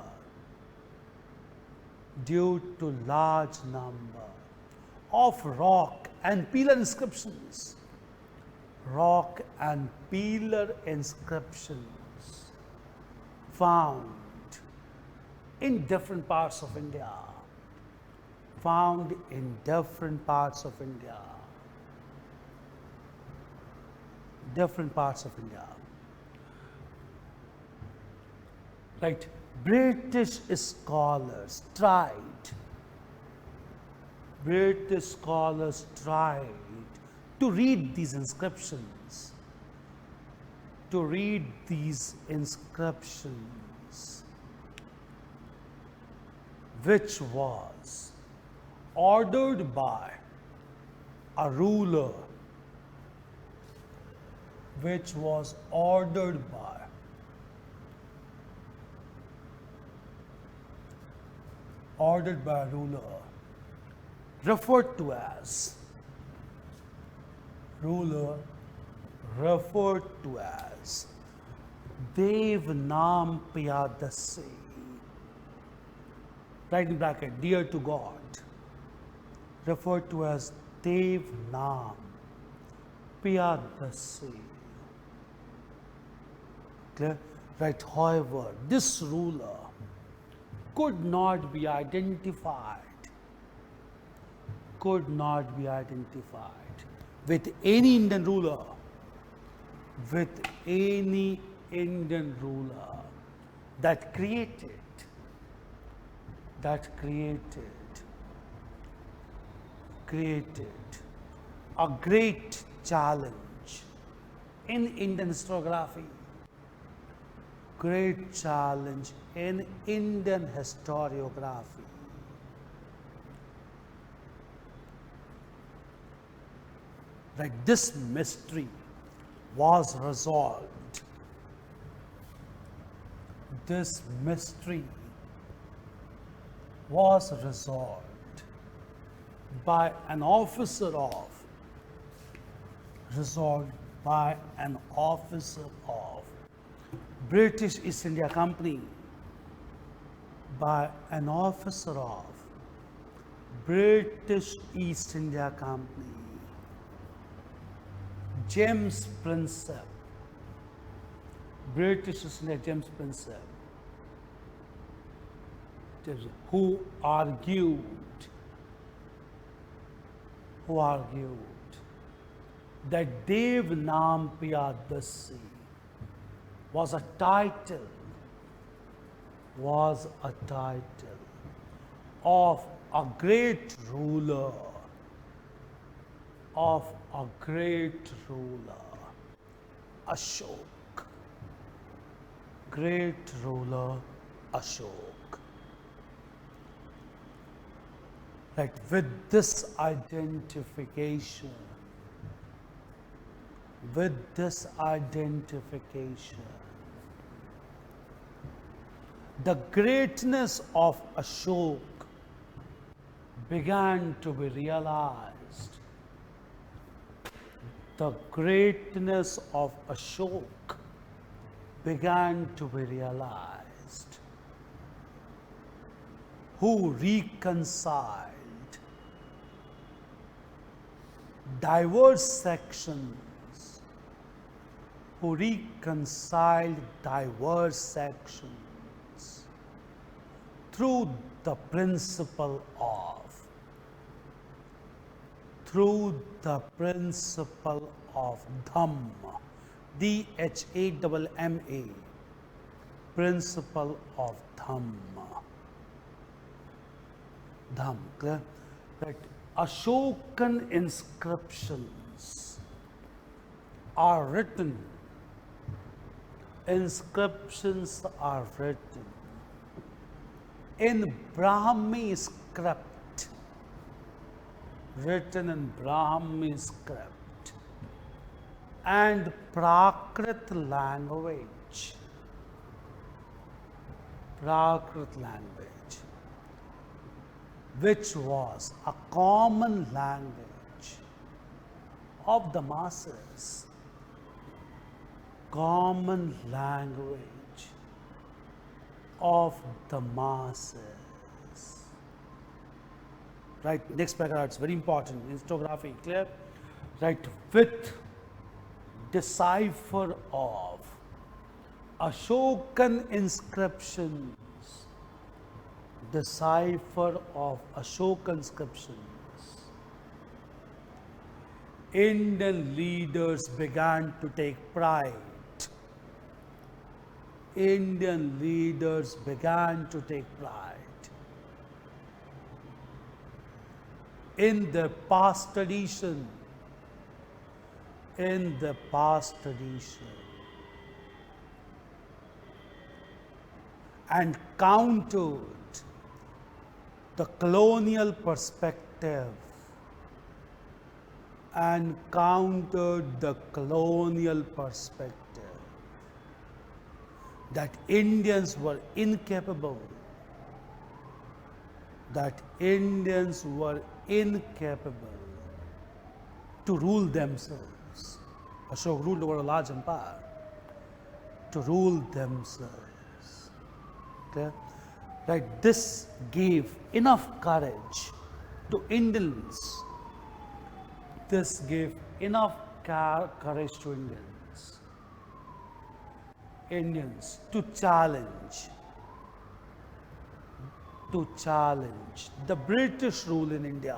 S1: of rock and pillar inscriptions, found in different parts of India, Right, British scholars tried to read these inscriptions, which was ordered by a ruler, referred to as Devanam Piyadasi, right in bracket, dear to God, referred to as Devanam Piyadasi. Clear? Right, however, this ruler could not be identified with any Indian ruler, that created a great challenge in Indian historiography. Right, this mystery was resolved. By an officer of British East India Company, James Prinsep, who argued that Devanam Piyadasi was a title of a great ruler, Ashok. Right, with this identification, the greatness of Ashok began to be realized. Who reconciled diverse sections, through the principle of Dhamma, D-H-A-M-M-A, principle of Dhamma. Dham, clear? Right. Ashokan inscriptions are written. Inscriptions are written in Brahmi script. Written in Brahmi script and Prakrit language. Prakrit language, which was a common language of the masses. Common language of the masses. Right, next paragraph, it's very important. Instagraphy, clear? Right, with decipher of Ashokan inscriptions. Decipher of Ashokan inscriptions. Indian leaders began to take pride. Indian leaders began to take pride in the past tradition, in the past tradition, and countered the colonial perspective, and countered the colonial perspective that Indians were incapable, that Indians were incapable to rule themselves. Ashok ruled over a large empire, to rule themselves. Clear? Right, this gave enough courage to Indians. This gave enough courage to Indians to challenge the British rule in India,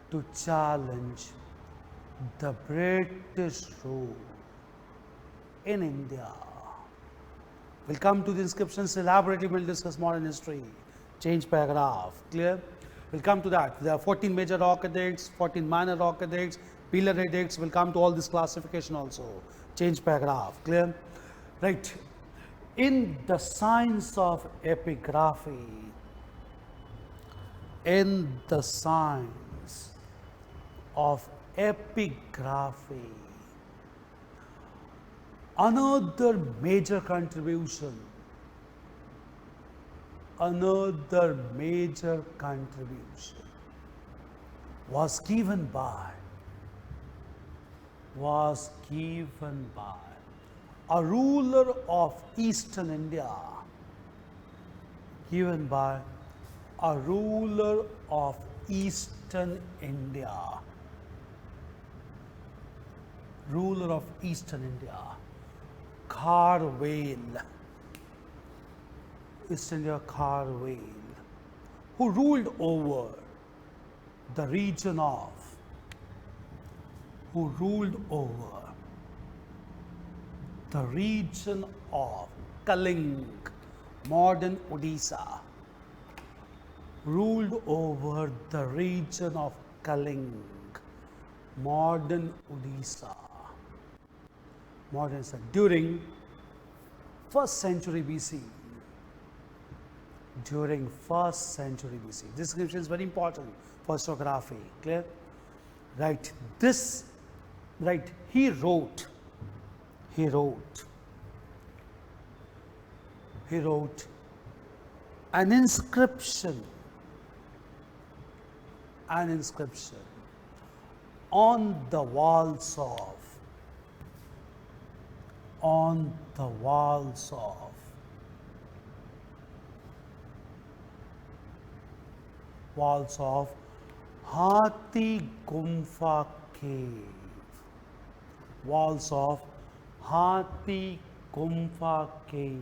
S1: to challenge the British rule in India. We'll come to the inscriptions elaborately. We'll discuss modern history. Change paragraph. Clear? We'll come to that. There are 14 major rock edicts, 14 minor rock edicts, pillar edicts. We'll come to all this classification also. Change paragraph. Clear? Right. In the science of epigraphy, in the science of epigraphy, another major contribution was given by a ruler of Eastern India, given by a ruler of Eastern India, ruler of Eastern India, Kharwale, East India Kharwale, who ruled over the region of, Kaling, modern Odisha, ruled over the region of Kaling, modern Odisha, during 1st century BC. During 1st century BC. This description is very important for historiography. Clear? Right. This, right, he wrote an inscription on the walls of Hathi Gumpha cave, walls of Hathi Gumpha cave,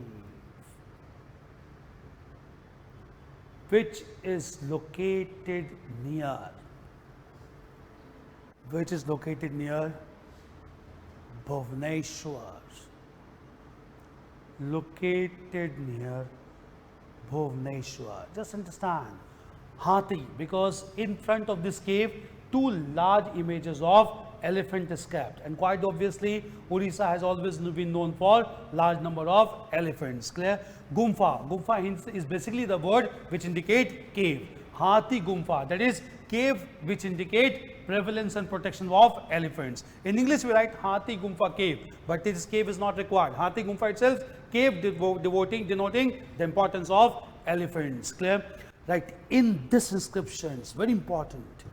S1: which is located near Bhubaneswar, located near Bhuvaneshwar. Just understand, Hathi, because in front of this cave, two large images of elephant is kept, and quite obviously, Odisha has always been known for large number of elephants. Clear? Gumfa is basically the word which indicate cave. Hathi Gumfa, that is cave which indicate prevalence and protection of elephants. In English we write Hathi Gumfa cave, but this cave is not required. Hathi Gumfa itself, cave denoting the importance of elephants. Clear? Right, in this inscription, it's very important.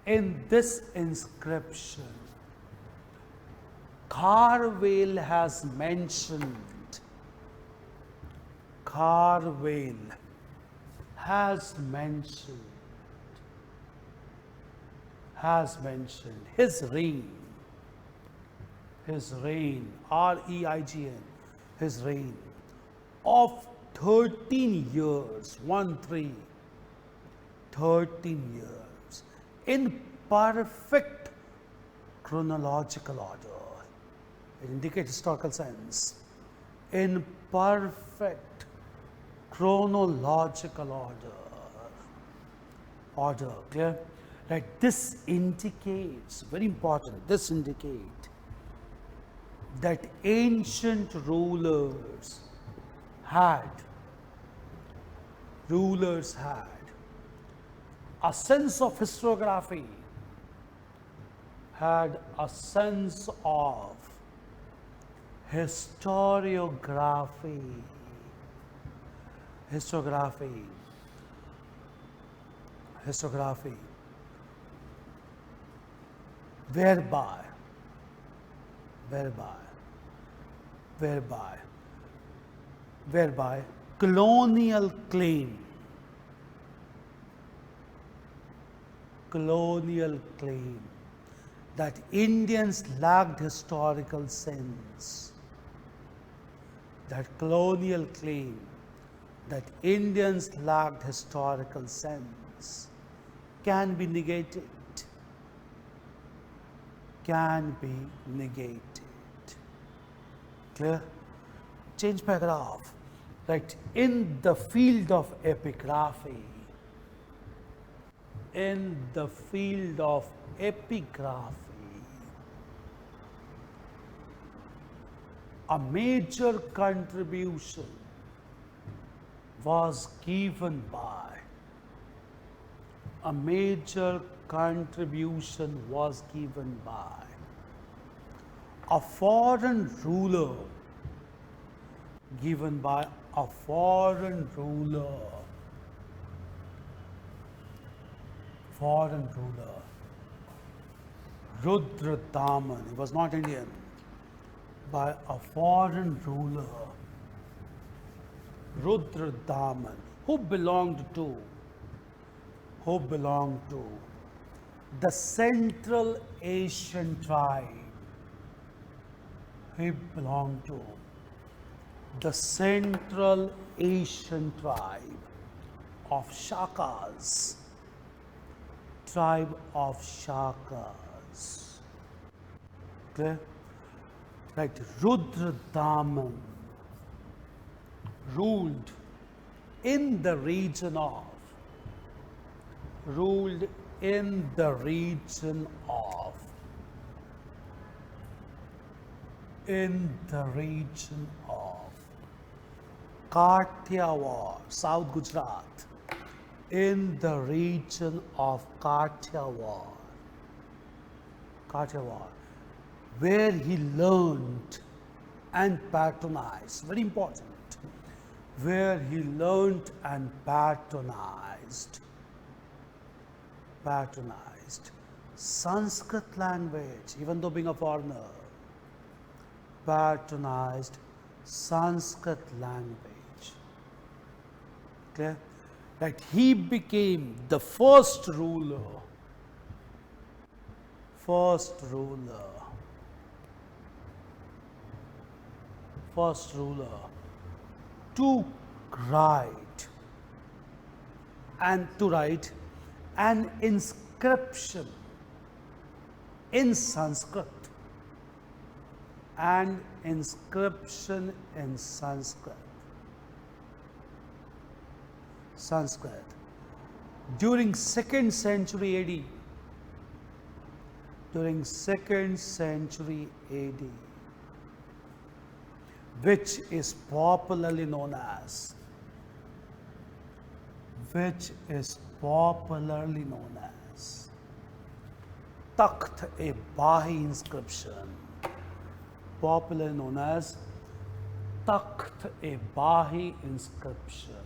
S1: In this inscription, Kharwale has mentioned his reign, R-E-I-G-N, his reign of 13 years, 13 years, in perfect chronological order. It indicates historical sense. In perfect chronological order. Clear? Right. This indicates, very important, this indicates that ancient rulers had a sense of historiography, had a sense of historiography, whereby colonial claim that Indians lacked historical sense, can be negated. Clear? Change paragraph. Right. In the field of epigraphy, a major contribution was given by a foreign ruler, Rudradaman. He was not Indian. By a foreign ruler, Rudradaman, who belonged to the Central Asian tribe. He belonged to the Central Asian tribe of Shakas. Clear? Right. Rudradaman ruled in the region of Kathiawar, South Gujarat, in the region of Kathiawar, where he learned and patronized, very important, where he learned and patronized Sanskrit language, even though being a foreigner, patronized Sanskrit language. Clear? That he became the first ruler to write an inscription in Sanskrit. Sanskrit. During 2nd century AD, during 2nd century AD, which is popularly known as, Takht-e-Bahi inscription, popularly known as Takht-e-Bahi inscription.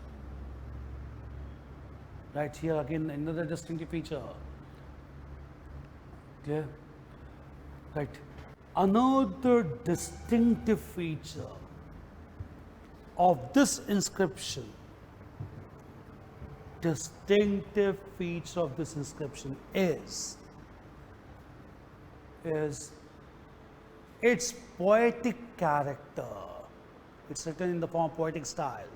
S1: Right here again another distinctive feature. Clear? Right. Another distinctive feature of this inscription, is its poetic character. It's written in the form of poetic style.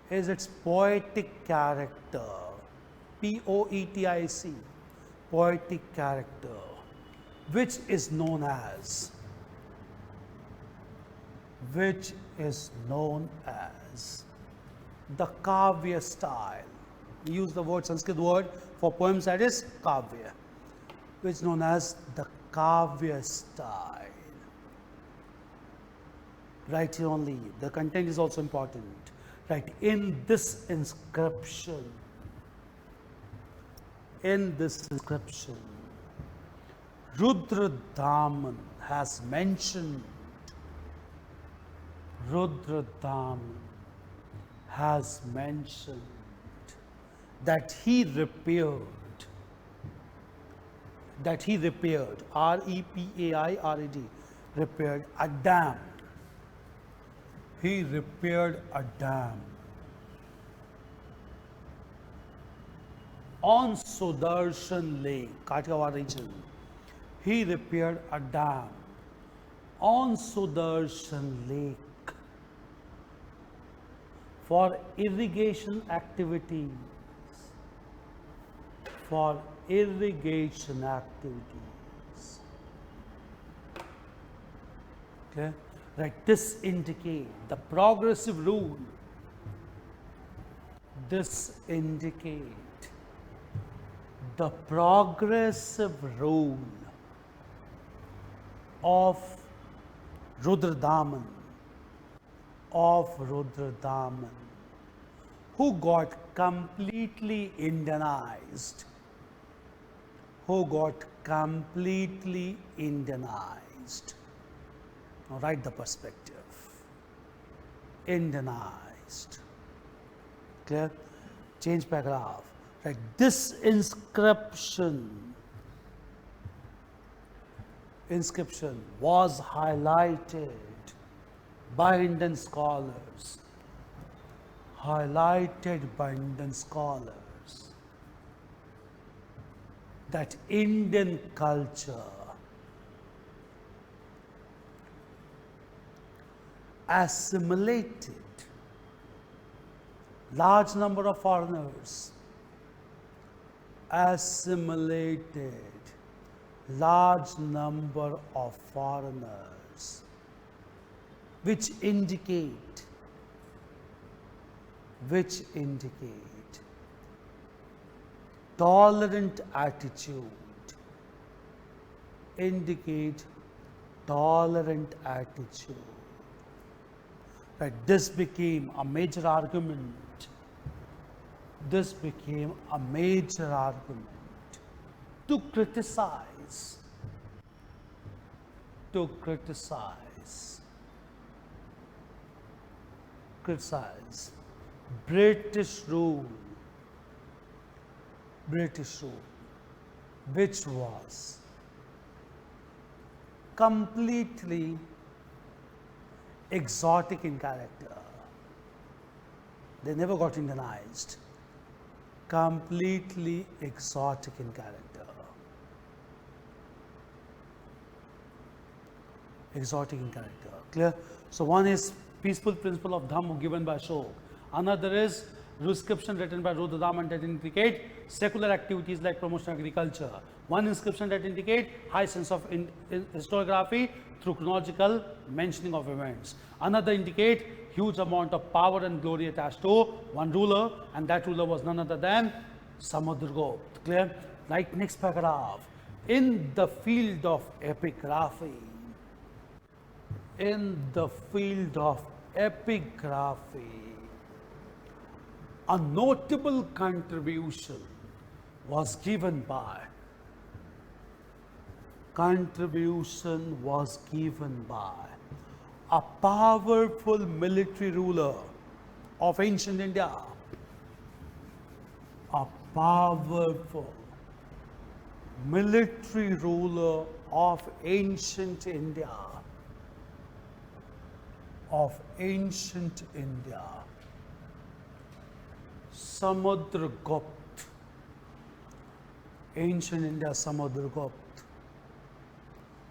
S1: Is its poetic character, P-O-E-T-I-C, poetic character, which is known as the Kavya style. We use the word Sanskrit word for poems, that is Kavya, which is known as the Kavya style. Right here only, the content is also important. Right, in this inscription, Rudradaman has mentioned, that he repaired, R-E-P-A-I-R-E-D, repaired a dam. He repaired a dam on Sudarshan Lake, Kathiawar region. He repaired a dam on Sudarshan Lake for irrigation activities. Okay, right. This indicates the progressive rule. Of Rudradaman, who got completely Indianized. Now write the perspective. Indianized. Clear? Change paragraph. Right. This inscription was highlighted by Indian scholars. That Indian culture assimilated large number of foreigners, which indicate tolerant attitude, Right, this became a major argument. To criticize British rule, which was completely exotic in character. They never got Indianized. Completely exotic in character. Clear? So one is peaceful principle of Dhamma given by Ashok. Another is inscription written by Rudradam that indicate secular activities like promotion of agriculture. One inscription that indicate high sense of historiography through chronological mentioning of events. Another indicate huge amount of power and glory attached to one ruler, and that ruler was none other than Samudragupta. Clear? Right, next paragraph. In the field of epigraphy, a notable contribution was given by a powerful military ruler of ancient India. A powerful military ruler of ancient India. Samudragupta. Ancient India, Samudragupta,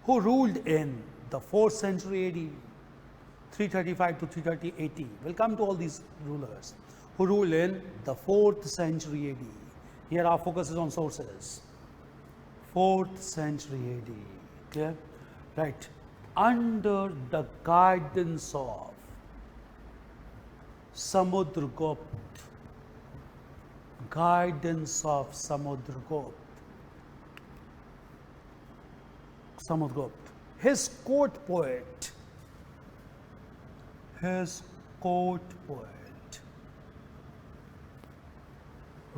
S1: who ruled in the 4th century AD, 335 to 330 AD. We'll come to all these rulers who ruled in the 4th century AD. Here our focus is on sources. 4th century AD. Clear? Right. Under the guidance of Samudragupta, his court poet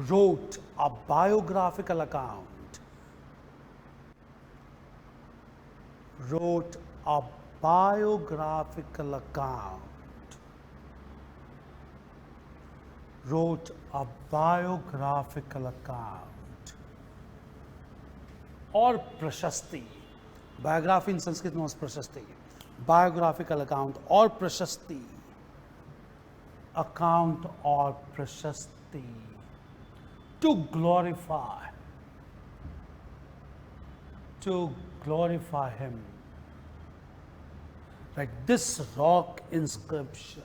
S1: wrote a biographical account or prashasti. Biography in Sanskrit was prashasti. Biographical account or prashasti. To glorify him. Right, this rock inscription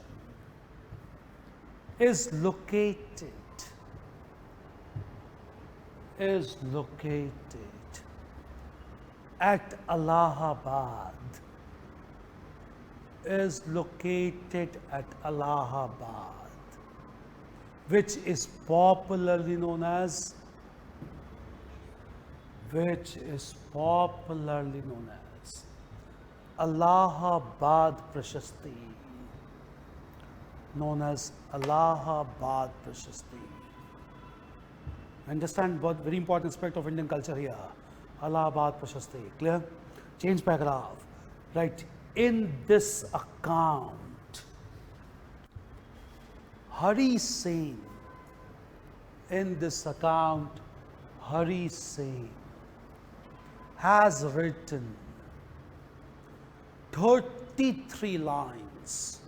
S1: is located at Allahabad, which is popularly known as Allahabad Prashasti. Understand what very important aspect of Indian culture here. Allahabad Prashasti. Clear? Change paragraph. Right. In this account, Hari Singh has written 33 lines.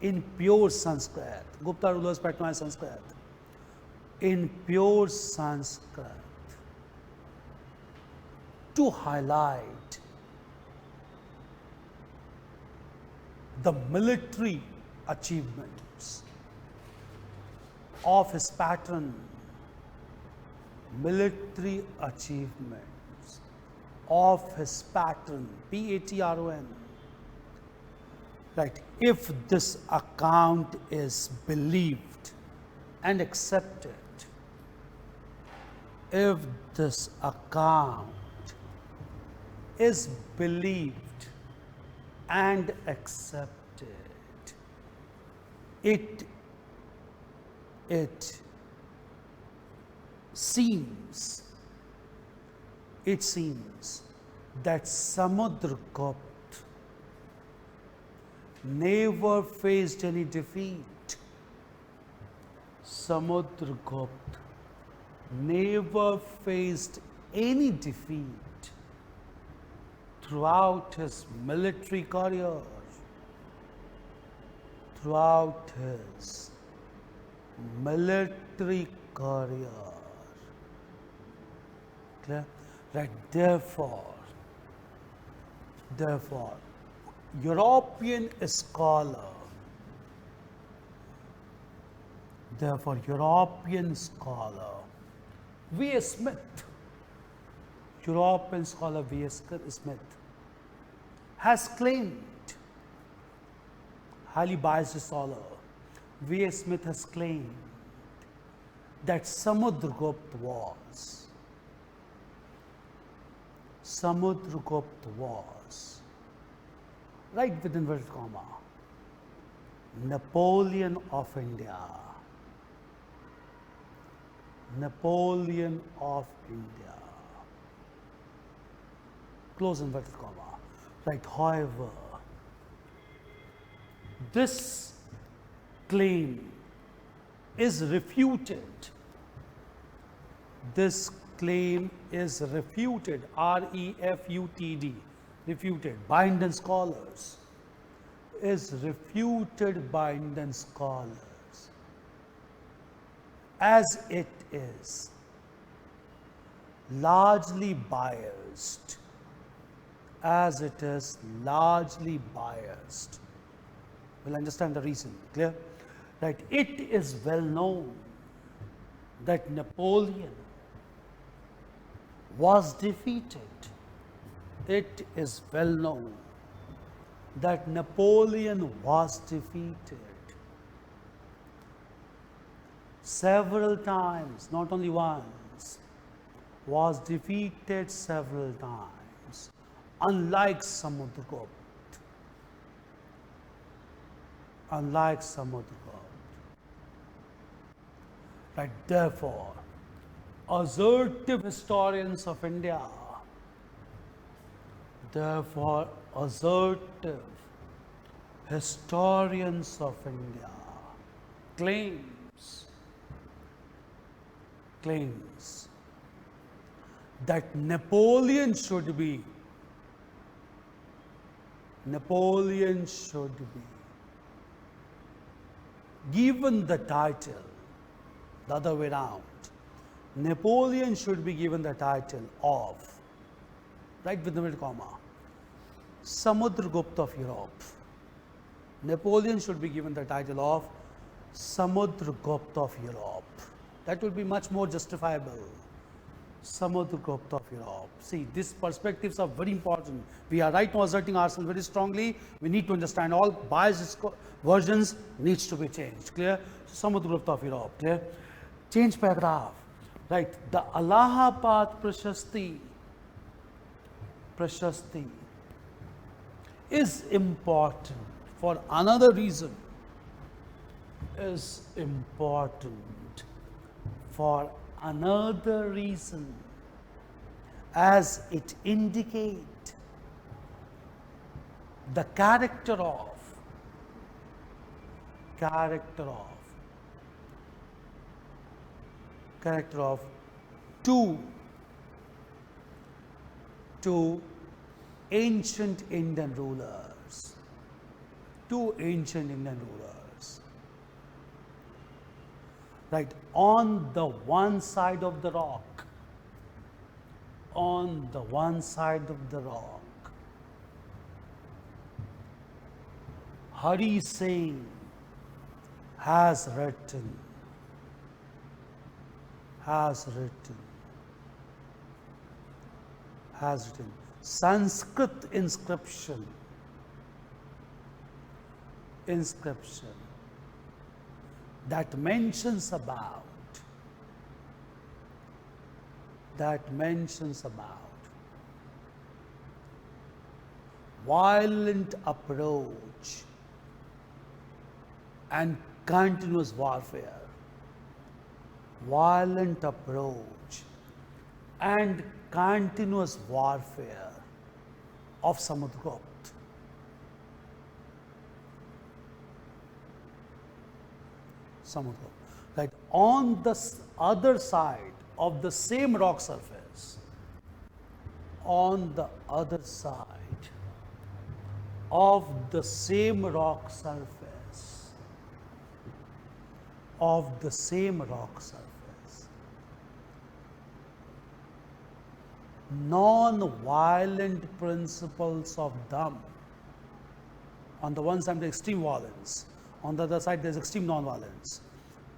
S1: In pure Sanskrit. Gupta rulers patronized Sanskrit. In pure Sanskrit, to highlight the military achievements of his patron. Patron. Right. If this account is believed and accepted, it seems that Samudragupta never faced any defeat. Throughout his military career. Clear? Right. Therefore, European scholar. Therefore, European scholar V. Smith, European scholar V. Smith has claimed, highly biased scholar V. Smith has claimed that Samudragupta was, right within inverted comma, Napoleon of India. Napoleon of India. Close inverted comma. Right. However, this claim is refuted. This claim is refuted. R-E-F-U-T-D. Refuted by Indian scholars. Is refuted by Indian scholars. As it is largely biased, as it is largely biased. We'll understand the reason, clear? Right, it is well known that Napoleon was defeated. It is well known that Napoleon was defeated several times, not only once, was defeated several times, unlike Samudragupta. Unlike Samudragupta. Right, therefore, assertive historians of India, therefore, assertive historians of India claims that Napoleon should be given the title the other way around. Napoleon should be given the title of, right with the middle comma, Samudragupta of Europe. Napoleon should be given the title of Samudragupta of Europe. That will be much more justifiable. Samudragupta of Europe. See, these perspectives are very important. We are right now asserting ourselves very strongly. We need to understand all biased versions needs to be changed. Clear? So, Samudragupta of Europe. Clear? Change paragraph. Right. The Allahabad Prashasti is important for another reason. Is important for another reason, as it indicates the character of two ancient Indian rulers. Right, on the one side of the rock, Hari Singh has written Sanskrit inscription that mentions about violent approach and continuous warfare. Violent approach and continuous warfare of Samudragupta. Right, on the other side of the same rock surface, on the other side of the same rock surface, non-violent principles of Dham On the one side, there's extreme violence. On the other side, there's extreme non-violence.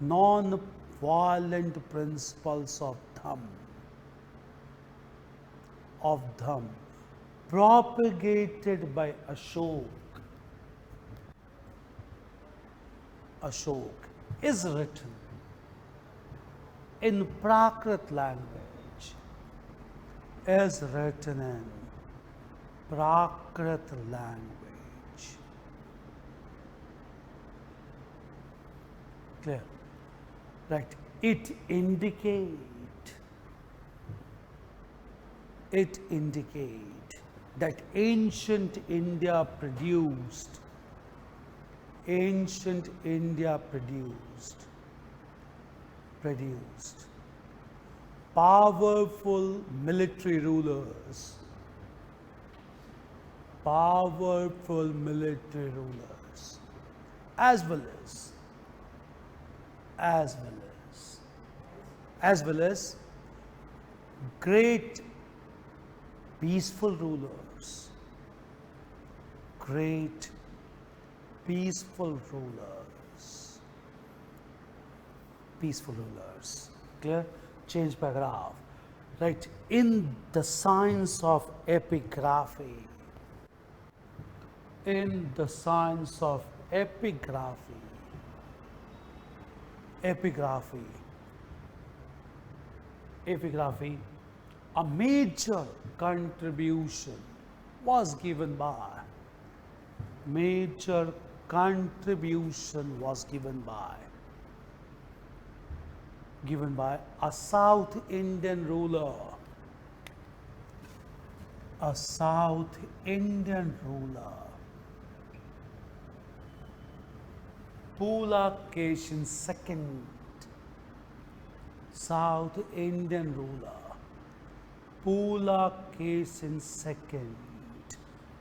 S1: Non-violent principles of Dham, propagated by Ashok, is written in Prakrit language, Clear? Right. It indicate that ancient India produced powerful military rulers, as well as great peaceful rulers, Clear? Change paragraph. Right. In the science of epigraphy, a major contribution was given by a South Indian ruler, Pulakeshin II, South Indian ruler, Pulakeshin II,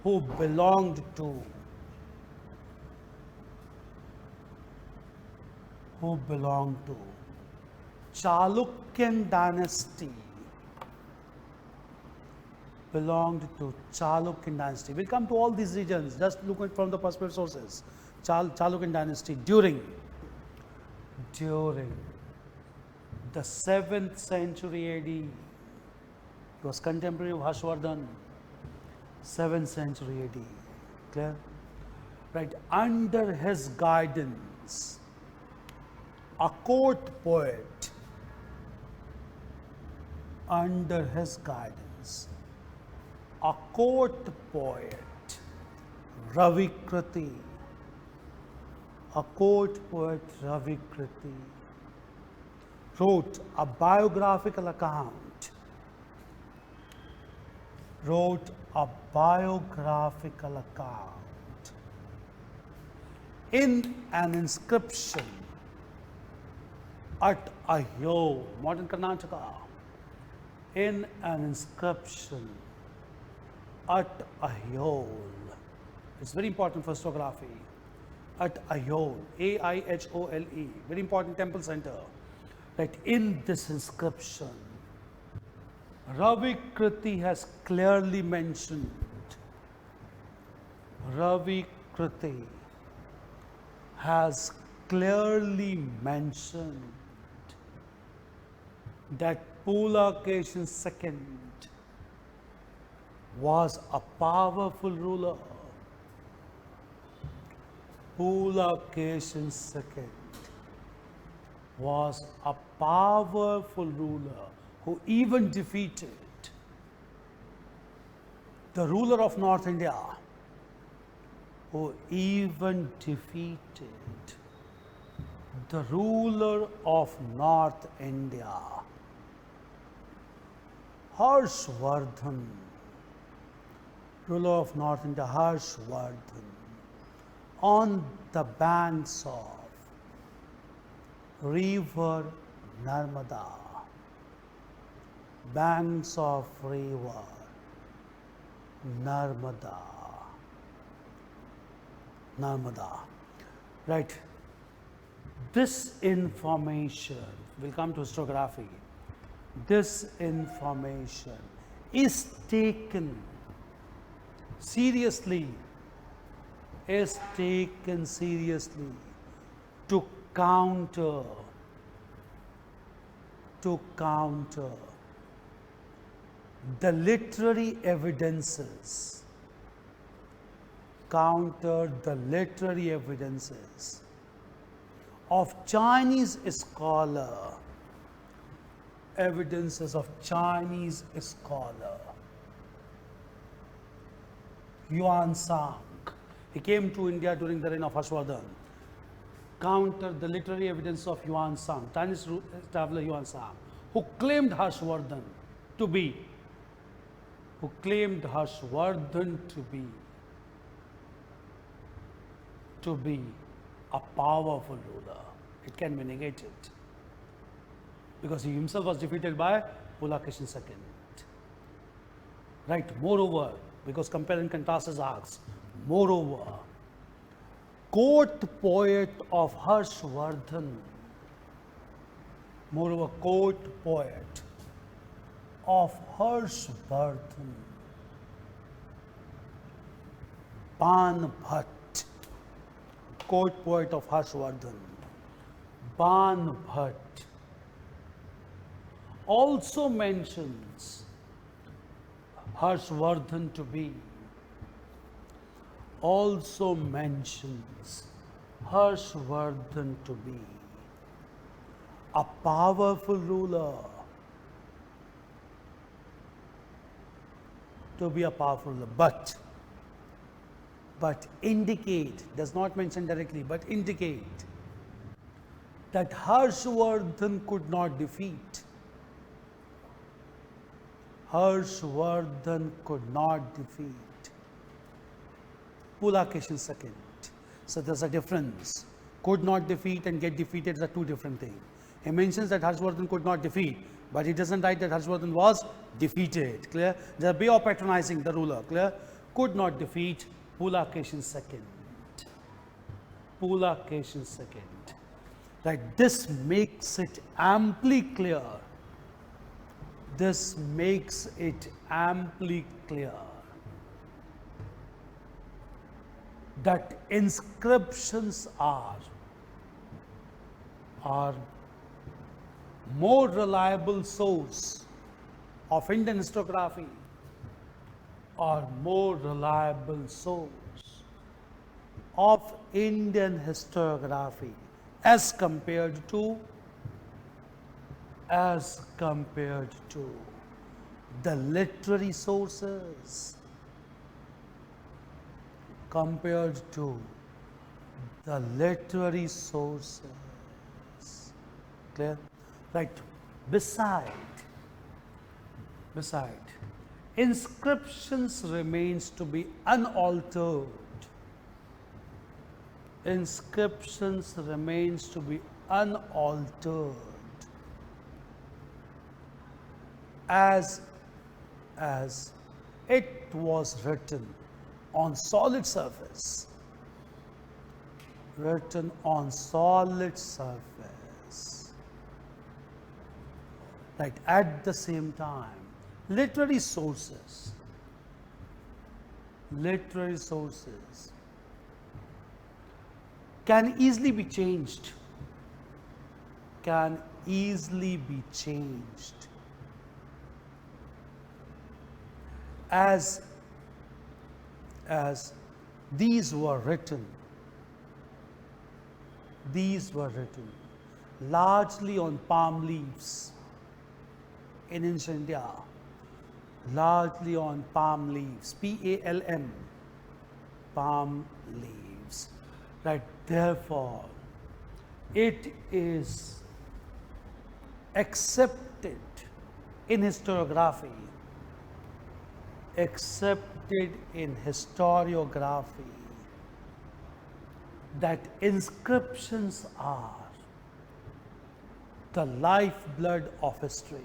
S1: who belonged to Chalukyan dynasty. We'll come to all these regions, just look at from the perspective sources. Chalukyan dynasty during the 7th century AD. It was contemporary of Harshvardhan, 7th century AD. Clear? Right. Under his guidance, a court poet, Ravikriti, wrote a biographical account, in an inscription at Ayur, modern Karnataka, at Ayur. It's very important for historiography. At Ayur, Aihole, very important temple center. Right, in this inscription, Ravikriti has clearly mentioned, that Pulakeshin II was a powerful ruler. Who even defeated the ruler of North India, Harshvardhan, on the banks of river Narmada. Right. This information, we'll come to historiography. This information is taken seriously is taken seriously to counter the literary evidences, of Chinese scholar, Yuan Sang. He came to India during the reign of Harshvardhan. Counter the literary evidence of Yuan Sang, Chinese traveler Yuan Sang, who claimed Harshvardhan to be a powerful ruler. It can be negated because he himself was defeated by Pulakeshin II. Right. Moreover, because compare and contrast is asked, moreover, court poet of Harshvardhan, Banbhat, Banbhat, also mentions Harshvardhan to be a powerful ruler, but indicate, does not mention directly, but indicate that Harshvardhan could not defeat Pulakeshin II. So there's a difference. Could not defeat and get defeated are two different things. He mentions that Harshvardhan could not defeat, but he doesn't write that Harshvardhan was defeated. Clear? The way of patronizing the ruler. Clear? Could not defeat Pulakeshin II. Right? This makes it amply clear. That inscriptions are more reliable source of Indian historiography, as compared to the literary sources, Clear? Right. Beside, inscriptions remains to be unaltered. As it was written on solid surface. Right. At the same time, literary sources can easily be changed. As these were written largely on palm leaves in ancient India, PALM, palm leaves. Right. Therefore, it is accepted in historiography, that inscriptions are the lifeblood of history.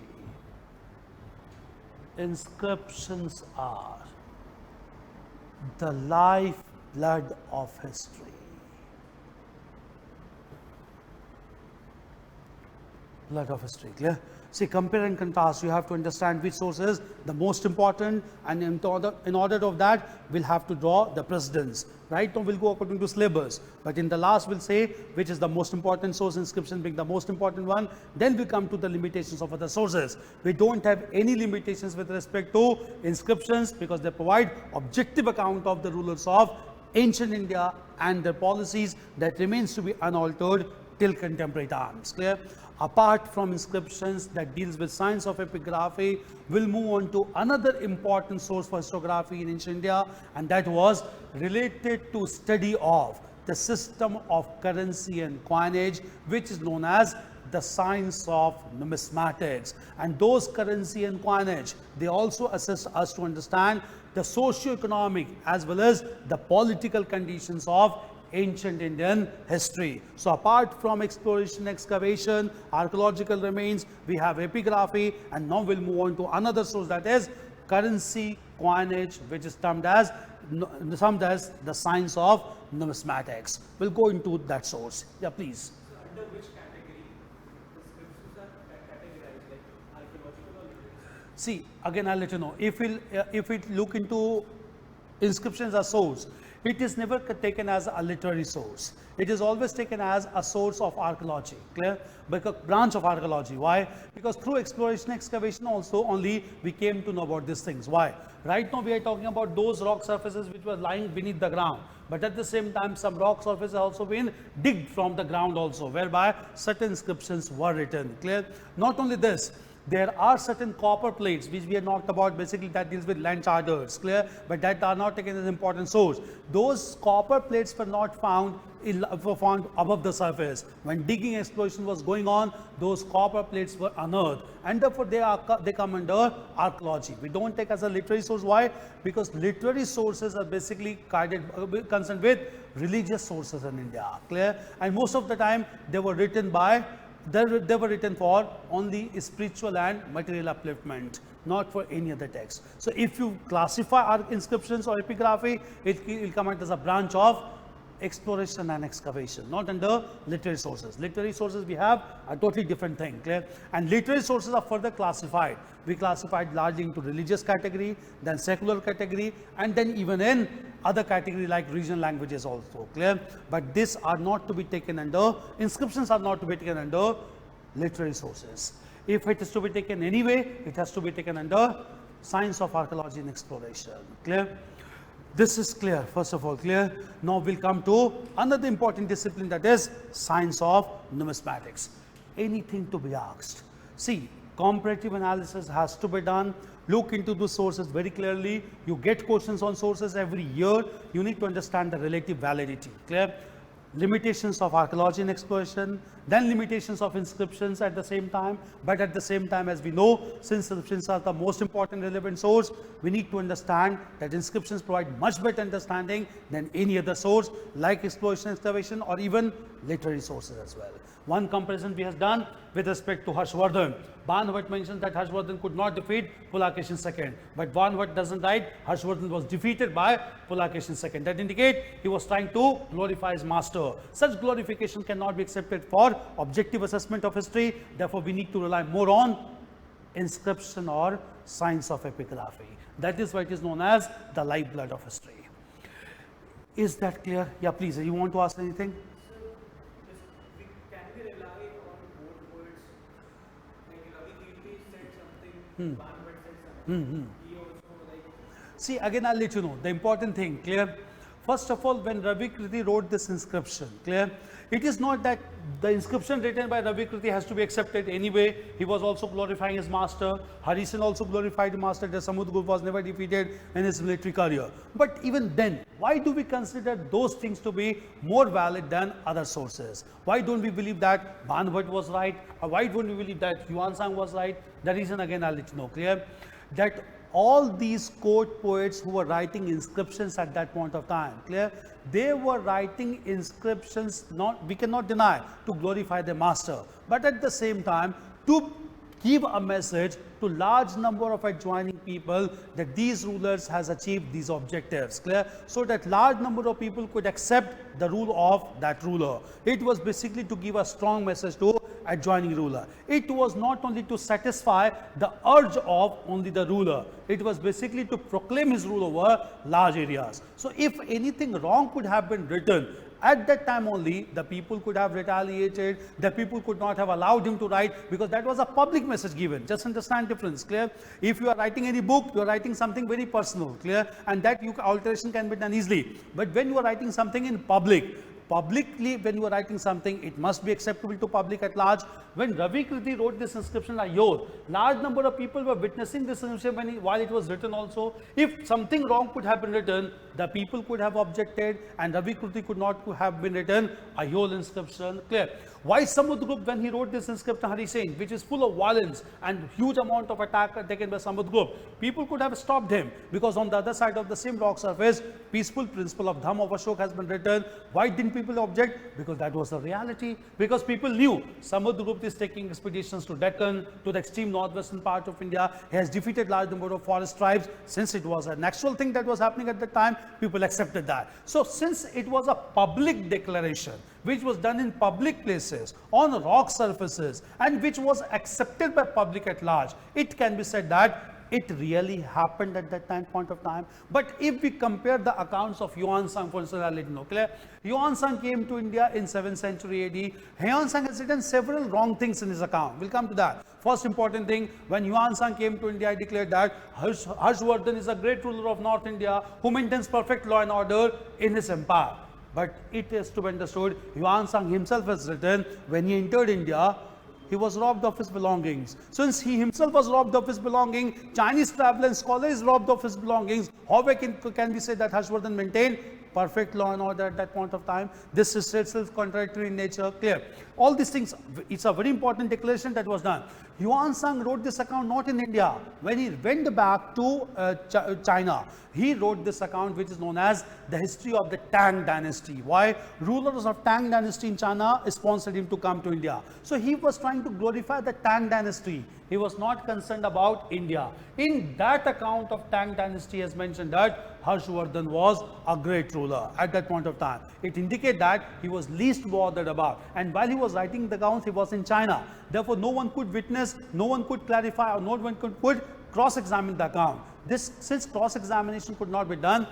S1: Clear? See, compare and contrast, you have to understand which source is the most important, and in order of that, we'll have to draw the precedence. Right now, we'll go according to syllabus, but in the last, we'll say which is the most important source, inscription being the most important one. Then we come to the limitations of other sources. We don't have any limitations with respect to inscriptions because they provide objective account of the rulers of ancient India and their policies that remains to be unaltered till contemporary times. Clear? Apart from inscriptions that deals with science of epigraphy, we'll move on to another important source for historiography in ancient India, and that was related to study of the system of currency and coinage, which is known as the science of numismatics. And those currency and coinage, they also assist us to understand the socio-economic as well as the political conditions of ancient Indian history. So apart from exploration, excavation, archaeological remains, we have epigraphy, and now we'll move on to another source, that is currency coinage, which is termed as the science of numismatics. We'll go into that source. Yeah, please.
S2: So under which category inscriptions are categorized, like archaeological or literary?
S1: See, again, I'll let you know. If we look into inscriptions as source, it is never taken as a literary source. It is always taken as a source of archaeology. Clear? Because branch of archaeology. Why? Because through exploration, excavation also only we came to know about these things. Why? Right now we are talking about those rock surfaces which were lying beneath the ground. But at the same time, some rock surfaces have also been digged from the ground also, whereby certain inscriptions were written. Clear? Not only this, there are certain copper plates which we have talked about, basically that deals with land charters, clear, but that are not taken as important source. Those copper plates were not found above the surface. When digging exploration was going on, those copper plates were unearthed, and therefore they come under archaeology. We don't take as a literary source. Why? Because literary sources are basically concerned with religious sources in India, clear, and most of the time they were written for only spiritual and material upliftment, not for any other text. So if you classify our inscriptions or epigraphy, it will come out as a branch of exploration and excavation, not under literary sources. Literary sources we have a totally different thing, clear? And literary sources are further classified. We classified largely into religious category, then secular category, and then even in other category like regional languages also, clear? But these are not to be taken under, inscriptions are not to be taken under literary sources. If it is to be taken anyway, it has to be taken under science of archaeology and exploration, clear? This is clear, first of all, clear? Now we'll come to another important discipline, that is science of numismatics. Anything to be asked. See, comparative analysis has to be done. Look into the sources very clearly. You get questions on sources every year. You need to understand the relative validity, clear? Limitations of archaeology and exploration, then limitations of inscriptions at the same time. But at the same time, as we know, since inscriptions are the most important relevant source, we need to understand that inscriptions provide much better understanding than any other source like exploration, excavation, or even literary sources as well. One comparison we have done with respect to Harshvardhan. Banvat mentions that Harshvardhan could not defeat Pulakeshin II, but Banvat doesn't write Harshvardhan was defeated by Pulakeshin II. That indicate he was trying to glorify his master. Such glorification cannot be accepted for objective assessment of history. Therefore, we need to rely more on inscription or science of epigraphy. That is what is known as the lifeblood of history. Is that clear? Yeah, please. You want to ask anything?
S2: Can we rely on both words? Like Ravi Kirti said something, Banvat said something. He also like.
S1: See, again, I'll let you know the important thing, clear? First of all, when Ravi Kirti wrote this inscription, clear? It is not that the inscription written by Ravi Kirti has to be accepted anyway. He was also glorifying his master. Harisan also glorified the master, that Samudgupta was never defeated in his military career. But even then, why do we consider those things to be more valid than other sources? Why don't we believe that Banvat was right? Or why don't we believe that Yuan Sang was right? The reason, again, I'll let you know, clear? That all these court poets who were writing inscriptions at that point of time, clear? They were writing inscriptions, we cannot deny, to glorify their master, but at the same time to give a message to large number of adjoining people that these rulers has achieved these objectives, clear? So that large number of people could accept the rule of that ruler. It was basically to give a strong message to adjoining ruler. It was not only to satisfy the urge of only the ruler, it was basically to proclaim his rule over large areas. So if anything wrong could have been written, at that time only, the people could have retaliated, the people could not have allowed him to write, because that was a public message given. Just understand difference, clear? If you are writing any book, you are writing something very personal, clear? And that alteration can be done easily. But when you are writing something in publicly, when you are writing something, it must be acceptable to public at large. When Ravi Kriti wrote this inscription, large number of people were witnessing this inscription while it was written also. If something wrong could have been written, the people could have objected, and Ravi Kriti could not have been written a whole inscription, clear? Why Samudgupta, when he wrote this inscription, Hari Singh, which is full of violence and huge amount of attack taken by Samudgupta, people could have stopped him, because on the other side of the same rock surface, peaceful principle of Dhamma of Ashok has been written. Why didn't people object? Because that was the reality. Because people knew Samudgupta is taking expeditions to Deccan, to the extreme northwestern part of India. He has defeated large number of forest tribes. Since it was a natural thing that was happening at the time, people accepted that. So since it was a public declaration, which was done in public places, on rock surfaces, and which was accepted by public at large, it can be said that it really happened at that point of time. But if we compare the accounts of Yuan Sang, for instance, I'll let you know, clear? Yuan Sang came to India in 7th century AD. Yuan Sang has written several wrong things in his account. We'll come to that. First important thing, when Yuan Sang came to India, he declared that Harshvardhan is a great ruler of North India who maintains perfect law and order in his empire. But it is to be understood, Yuan Sang himself has written, when he entered India, he was robbed of his belongings. Since he himself was robbed of his belongings, Chinese traveler and scholar is robbed of his belongings. How can we say that Harshvardhan maintained perfect law and order at that point of time? This is itself contradictory in nature, clear? All these things, it's a very important declaration that was done. Yuan Sang wrote this account not in India. When he went back to China, he wrote this account which is known as the history of the Tang dynasty. Why? Rulers of Tang dynasty in China sponsored him to come to India. So he was trying to glorify the Tang dynasty. He was not concerned about India. In that account of Tang dynasty has mentioned that Harshvardhan was a great ruler at that point of time. It indicates that he was least bothered about. And while he was writing the accounts, he was in China. Therefore, no one could witness, no one could clarify, or no one could cross-examine the account. Since cross-examination could not be done,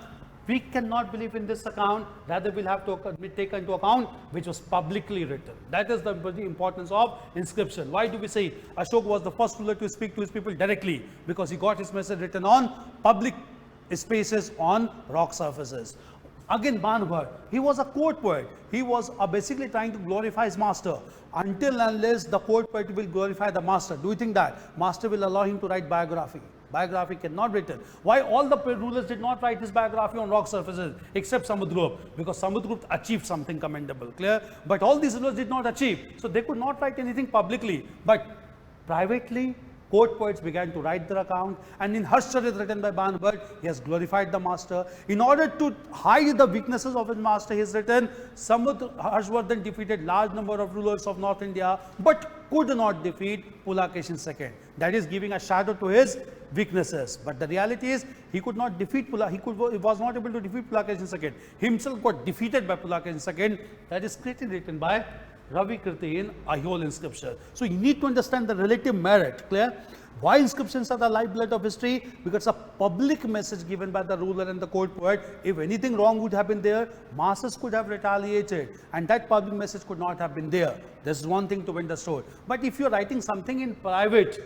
S1: we cannot believe in this account. Rather, we'll have to take into account which was publicly written. That is the importance of inscription. Why do we say Ashoka was the first ruler to speak to his people directly? Because he got his message written on public spaces, on rock surfaces. Again, Banbhar, he was a court poet. He was basically trying to glorify his master. Until and unless the court poet will glorify the master, do you think that master will allow him to write biography? Biography cannot be written. Why all the rulers did not write his biography on rock surfaces except Samudgupta? Because Samudgupta achieved something commendable, clear? But all these rulers did not achieve. So they could not write anything publicly. But privately, court poets began to write their account, and in Harshcharit written by Banbhar, he has glorified the master. In order to hide the weaknesses of his master, he has written, Harshvardhan defeated large number of rulers of North India, but could not defeat Pulakeshin II. That is giving a shadow to his weaknesses. But the reality is, he could not defeat he was not able to defeat Pulakeshin II. Himself got defeated by Pulakeshin II. That is clearly written by Ravi Kriti in a whole inscription. So you need to understand the relative merit, clear? Why inscriptions are the lifeblood of history? Because it's a public message given by the ruler and the court poet. If anything wrong would have been there, masses could have retaliated, and that public message could not have been there. This is one thing to be understood. But if you're writing something in private,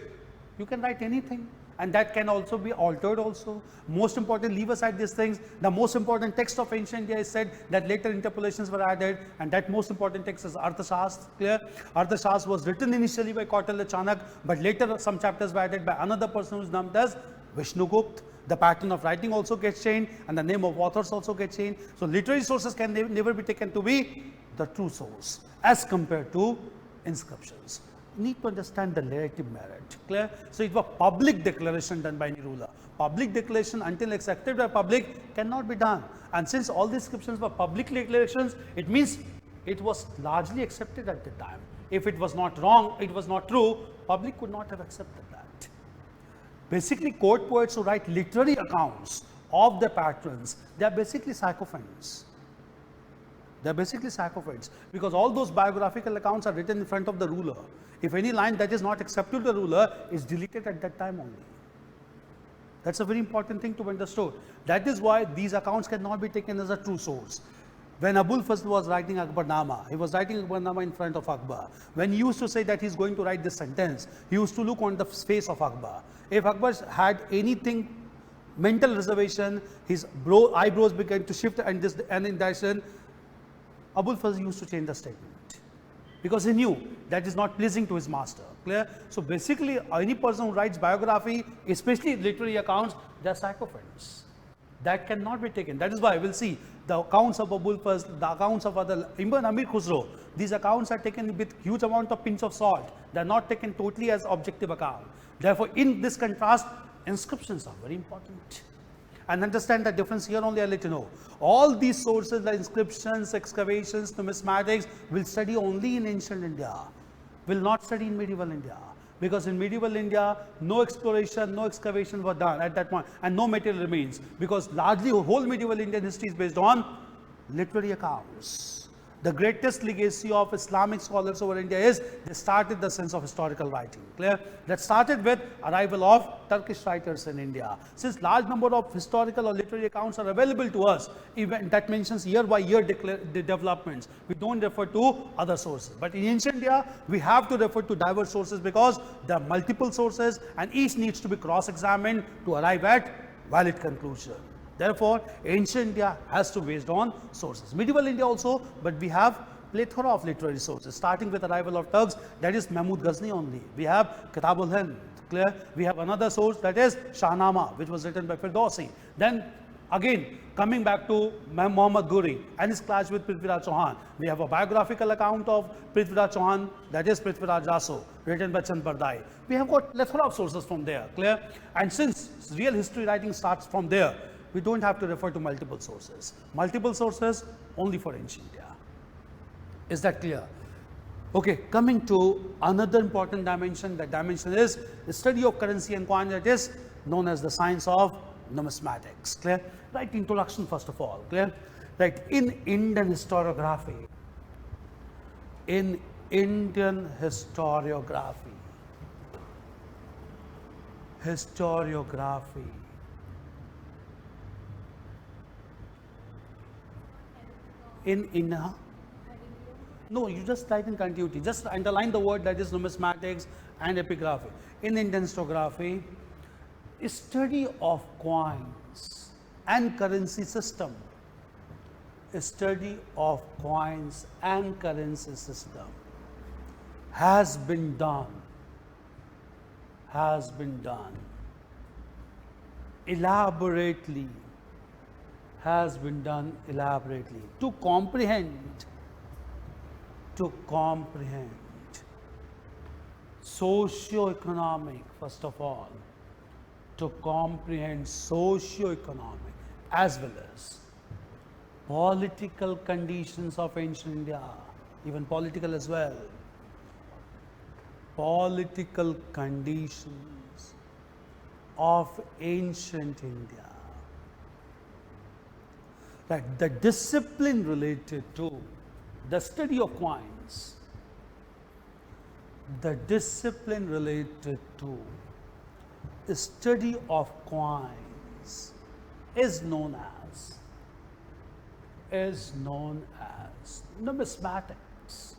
S1: you can write anything. And that can also be altered also. Most important, leave aside these things. The most important text of ancient India is said that later interpolations were added, and that most important text is Arthashastra, clear? Arthashastra was written initially by Kautilya Chanak, but later some chapters were added by another person who is named as Vishnugupta. The pattern of writing also gets changed, and the name of authors also gets changed. So literary sources can never be taken to be the true source as compared to inscriptions. Need to understand the relative merit, clear? So it was public declaration done by any ruler. Public declaration, until accepted by public, cannot be done. And since all these inscriptions were public declarations, it means it was largely accepted at the time. If it was not wrong, it was not true, public could not have accepted that. Basically, court poets who write literary accounts of their patrons, they are basically sycophants. They're basically sycophants because all those biographical accounts are written in front of the ruler. If any line that is not acceptable to the ruler is deleted at that time only. That's a very important thing to be understood. That is why these accounts cannot be taken as a true source. When Abul Fazl was writing Akbarnama, he was writing Akbarnama in front of Akbar. When he used to say that he's going to write this sentence, he used to look on the face of Akbar. If Akbar had anything mental reservation, his eyebrows began to shift and in direction, Abul Fazl used to change the statement because he knew that is not pleasing to his master. Clear? So basically, any person who writes biography, especially literary accounts, they are sycophants. That cannot be taken. That is why we'll see the accounts of Abul Fazl, the accounts of other, even Amir Khusro, these accounts are taken with huge amount of pinch of salt. They are not taken totally as objective account. Therefore, in this contrast, inscriptions are very important. And understand the difference here only I'll let you know. All these sources like inscriptions, excavations, numismatics will study only in ancient India, will not study in medieval India. Because in medieval India, no exploration, no excavation were done at that point and no material remains. Because largely whole medieval Indian history is based on literary accounts. The greatest legacy of Islamic scholars over India is they started the sense of historical writing. Clear? That started with arrival of Turkish writers in India. Since large number of historical or literary accounts are available to us, even that mentions year by year the developments. We don't refer to other sources. But in ancient India, we have to refer to diverse sources because there are multiple sources and each needs to be cross-examined to arrive at valid conclusion. Therefore, ancient India has to be based on sources. Medieval India also, but we have plethora of literary sources, starting with arrival of Turks, that is Mahmud Ghazni only. We have Kitab al-Hind, clear? We have another source that is Shahnama, which was written by Firdausi. Then again, coming back to Muhammad Ghori and his clash with Prithviraj Chauhan, we have a biographical account of Prithviraj Chauhan, that is Prithviraj Jaso, written by Chand Bardai. We have got plethora of sources from there, clear? And since real history writing starts from there, we don't have to refer to multiple sources. Multiple sources only for ancient India. Is that clear? Okay, coming to another important dimension, that dimension is the study of currency and coin, that is known as the science of numismatics. Clear? Right, introduction first of all, clear? Right, in Indian historiography, in Indian historiography, no, you just write in continuity. Just underline the word that is numismatics and epigraphy. In Indian historiography, study of coins and currency system. Study of coins and currency system has been done elaborately to comprehend socio-economic, first of all, to comprehend socio-economic as well as political conditions of ancient India, even political as well, political conditions of ancient India. Right, the discipline related to the study of coins, the discipline related to the study of coins is known as numismatics,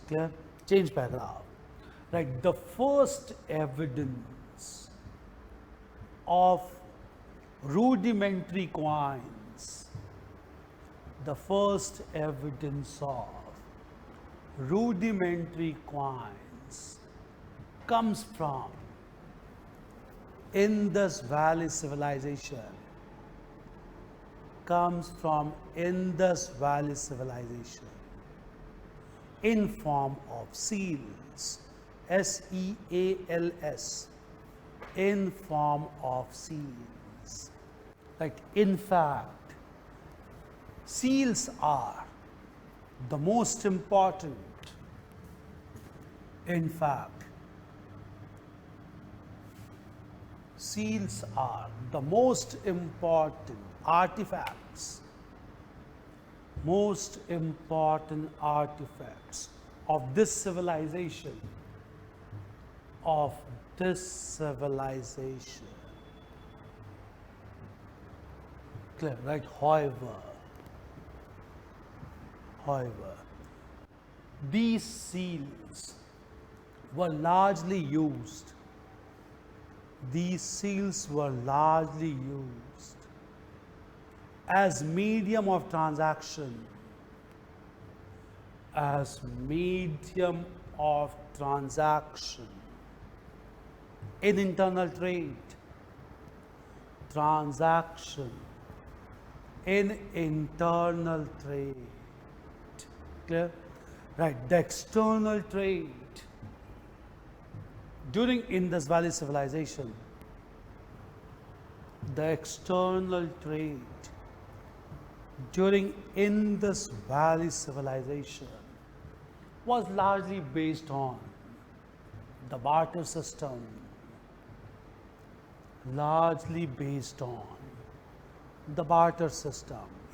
S1: Clear? Change paragraph. Right, the first evidence of rudimentary coins, comes from Indus Valley civilization, in form of seals, S-E-A-L-S, in form of seals. Right. In fact, seals are the most important seals are the most important artifacts of this civilization, Clear, right? However, these seals were largely used as medium of transaction, in internal trade, Clear? Right, the external trade during Indus Valley civilization, was largely based on the barter system,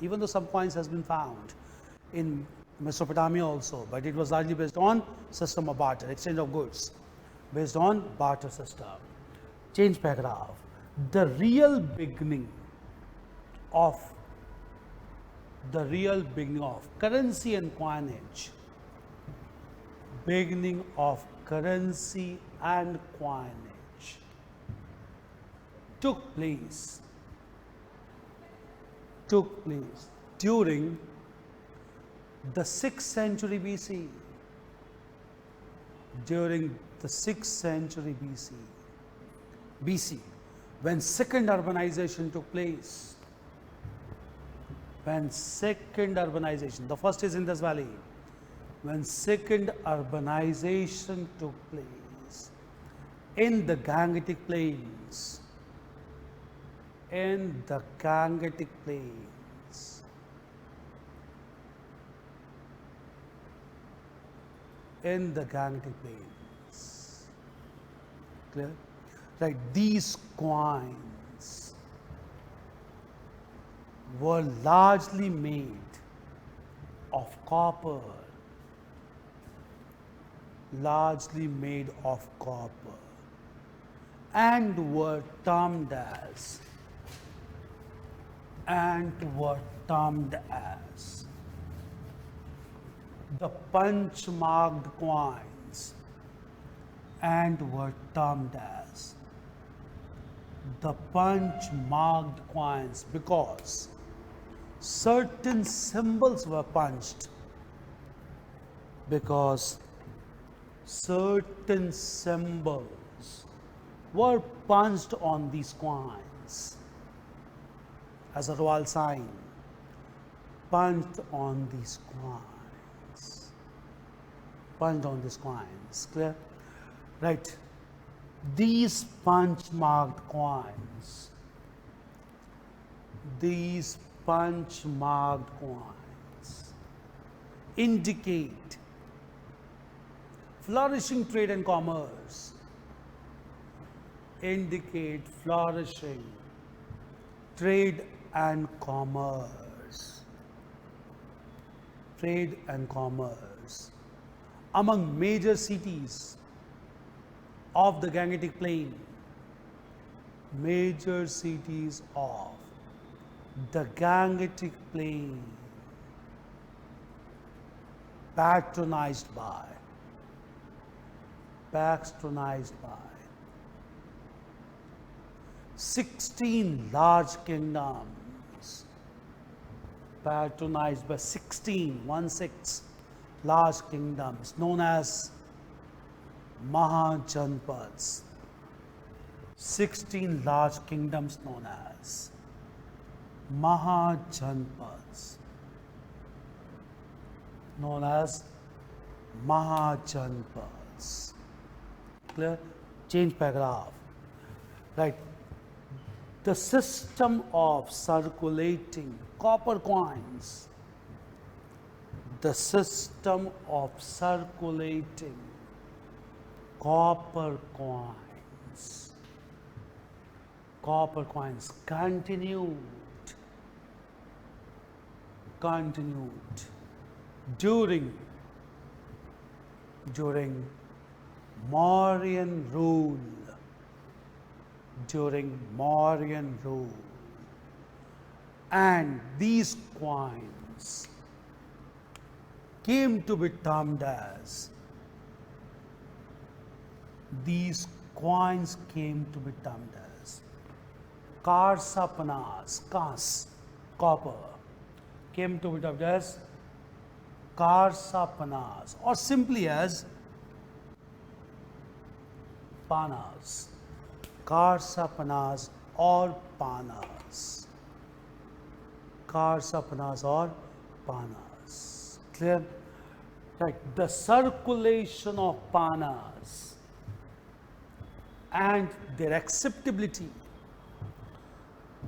S1: even though some coins has been found in Mesopotamia also, but it was largely based on system of barter, exchange of goods, based on barter system. Change paragraph. The real beginning of currency and coinage, took place during the 6th century BC. When second urbanization took place. The first is Indus Valley. When second urbanization took place in the Gangetic Plains, Clear? Right, these coins were largely made of copper, and were termed as the punch marked coins, because certain symbols were punched, on these coins as a royal sign, Clear? Right. These punch marked coins indicate flourishing trade and commerce, among major cities of the Gangetic Plain, patronized by 16 large kingdoms, large kingdoms known as Mahajanpads. 16 large kingdoms known as Mahajanpads. Clear? Change paragraph. Right. The system of circulating copper coins, copper coins continued during Mauryan rule, and these coins came to be termed as Karsapanas, copper, came to be termed as Karsapanas, or simply as Panas, Karsapanas or Panas, Karsapanas or Panas. Clear? Right. The circulation of Panas and their acceptability,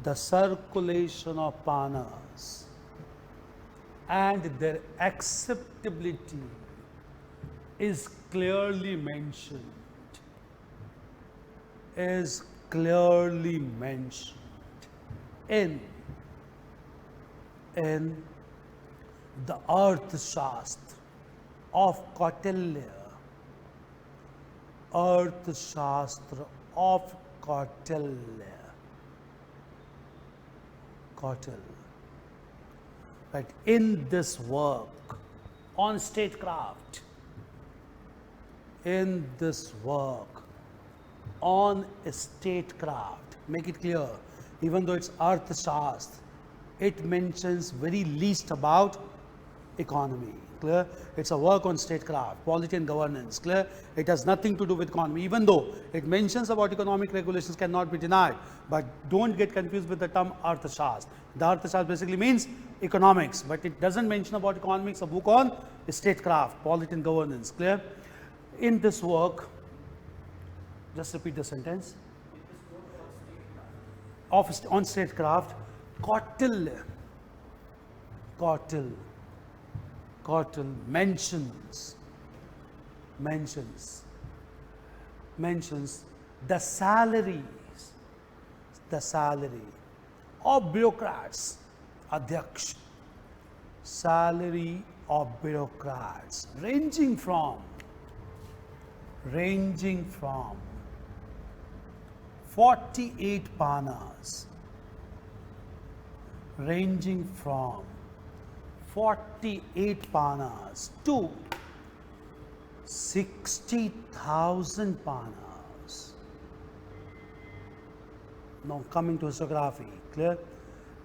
S1: the circulation of Panas and their acceptability is clearly mentioned, in the Arthashastra of Kautilya, Right. In this work on statecraft, make it clear, even though it's Arthashastra, it mentions very least about economy. Clear? It's a work on statecraft, polity and governance. Clear? It has nothing to do with economy, even though it mentions about economic regulations, cannot be denied. But don't get confused with the term Arthashastra. The Arthashastra basically means economics, but it doesn't mention about economics. A book on statecraft, polity and governance. Clear? In this work, just repeat the sentence. On statecraft, Kautilya mentions the salary of bureaucrats, Adhyaksh, salary of bureaucrats ranging from 48 panas, to 60,000 panas. Now coming to historiography, clear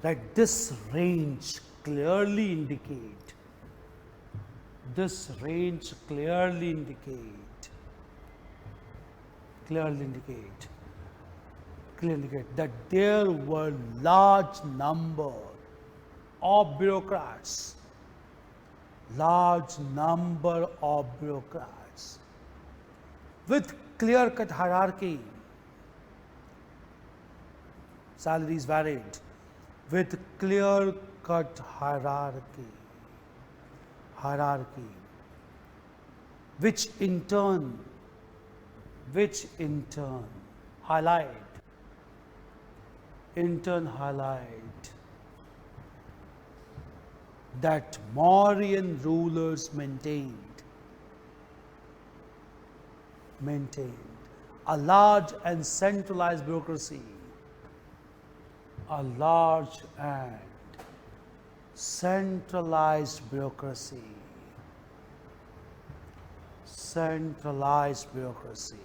S1: that this range clearly indicate that there were large number of bureaucrats with clear-cut hierarchy. Salaries varied with clear-cut hierarchy, which in turn highlight that Mauryan rulers maintained a large and centralized bureaucracy, centralized bureaucracy.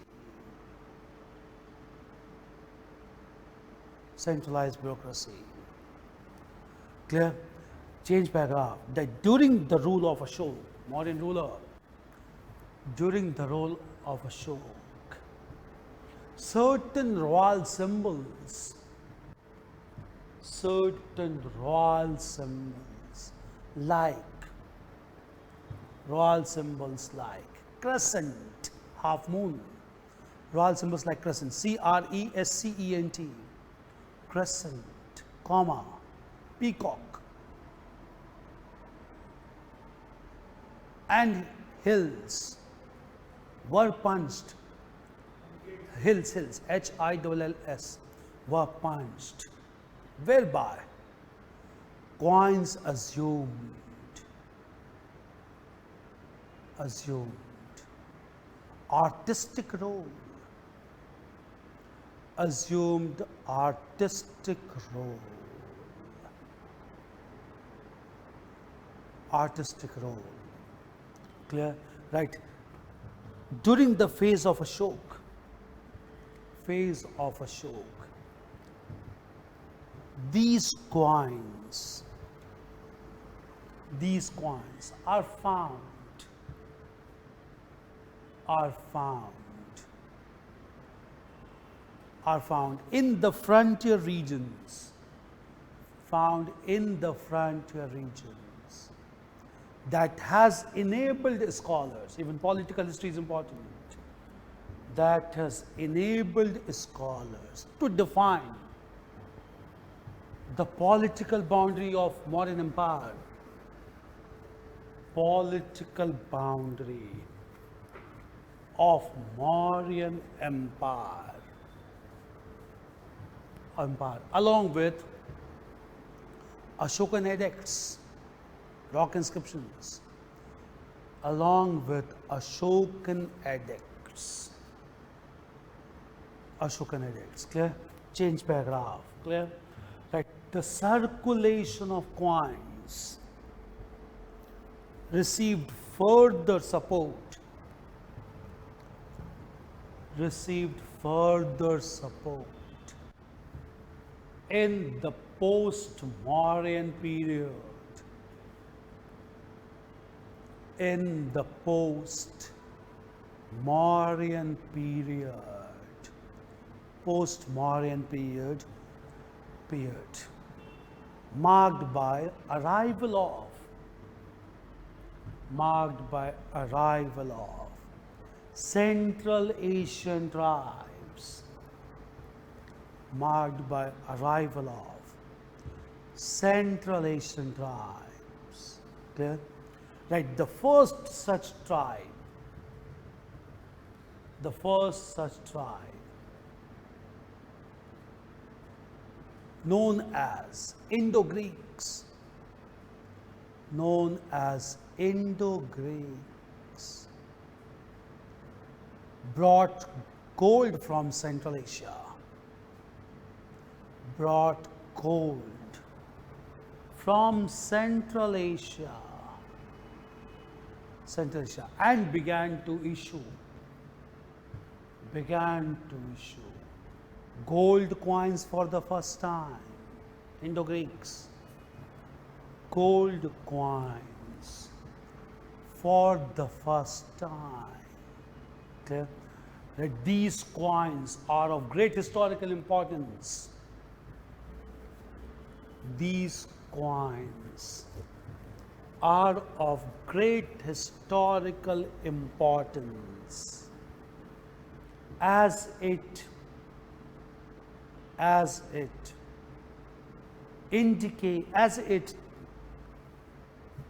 S1: Clear? Change paragraph. That during the rule of Ashok, Mauryan ruler, certain royal symbols like crescent, half moon, royal symbols like crescent, CRESCENT, crescent, comma, peacock, and hills were punched, hills, HILLS, were punched, whereby coins assumed artistic role, assumed artistic role, artistic role. Clear? Right. During the phase of Ashok, these coins are found in the frontier regions, that has enabled scholars, even political history is important, that has enabled scholars to define the political boundary of Mauryan Empire, political boundary of Mauryan Empire, along with Ashokan edicts, rock inscriptions, along with Ashokan edicts. Clear? Change paragraph. Clear? Right. The circulation of coins received further support in the post-Mauryan period. Post-Mauryan period, marked by arrival of Central Asian tribes, Clear? Right, the first such tribe known as Indo-Greeks, brought gold from Central Asia, and began to issue gold coins for the first time. Indo-Greeks, gold coins for the first time. Clear? That these coins are of great historical importance. These coins are of great historical importance as it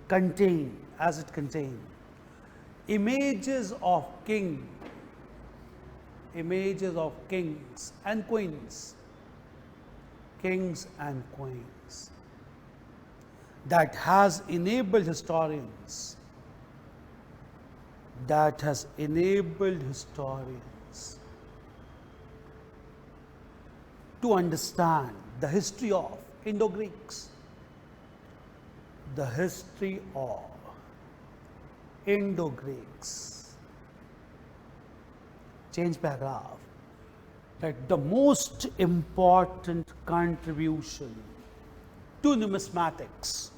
S1: contain images of kings and queens, that has enabled historians to understand the history of Indo-Greeks, Change paragraph. That the most important contribution to numismatics,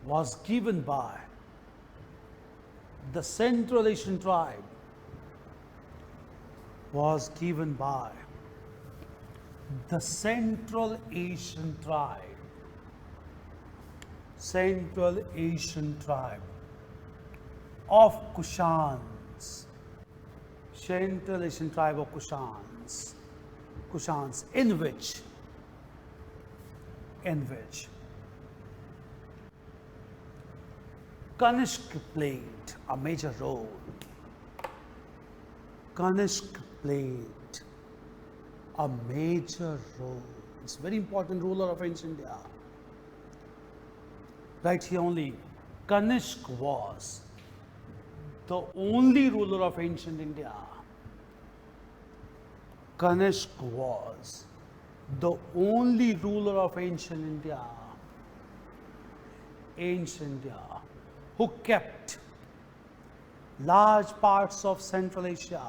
S1: was given by the Central Asian tribe, of Kushans, in which Kanishk played a major role. Kanishk played a major role. It's a very important ruler of ancient India. Right here only, Kanishk was the only ruler of ancient India. Kanishk was the only ruler of ancient India, who kept large parts of Central Asia,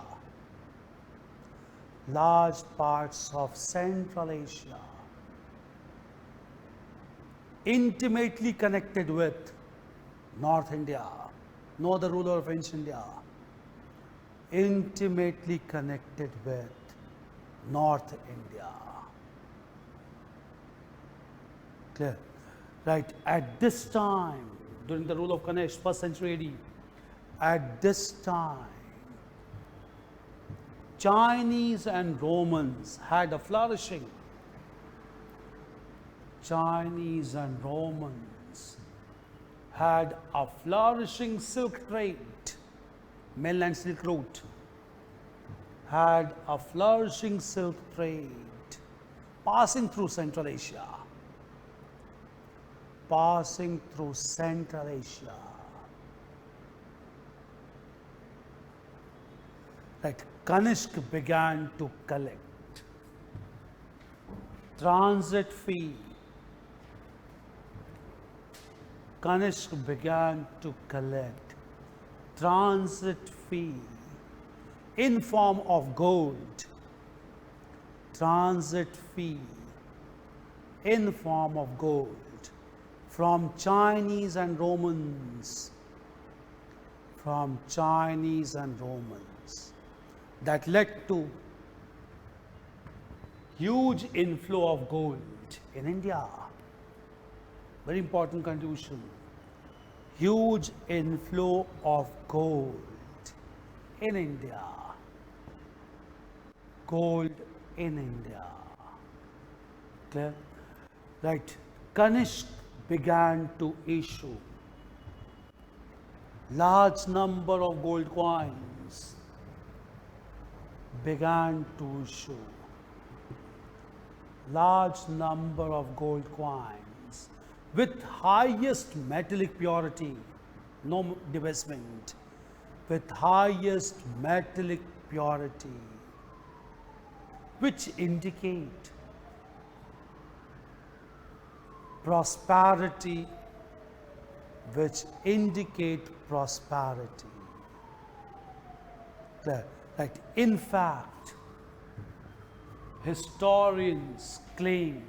S1: intimately connected with North India. No other ruler of ancient India intimately connected with North India. Clear? Right. At this time, during the rule of Kanishk, 1st century AD, at this time, Chinese and Romans had a flourishing. Chinese and Romans had a flourishing silk trade. Mainland Silk Route had a flourishing silk trade passing through Central Asia. Right. Kanishk began to collect transit fee. Kanishk began to collect transit fee in form of gold. Transit fee in form of gold from Chinese and Romans. That led to huge inflow of gold in India. Very important contribution. Huge inflow of gold in India. Clear? Right. Kanishk began to issue large number of gold coins. Large number of gold coins with highest metallic purity, no debasement, with highest metallic purity, which indicate prosperity, Right. In fact, historians claim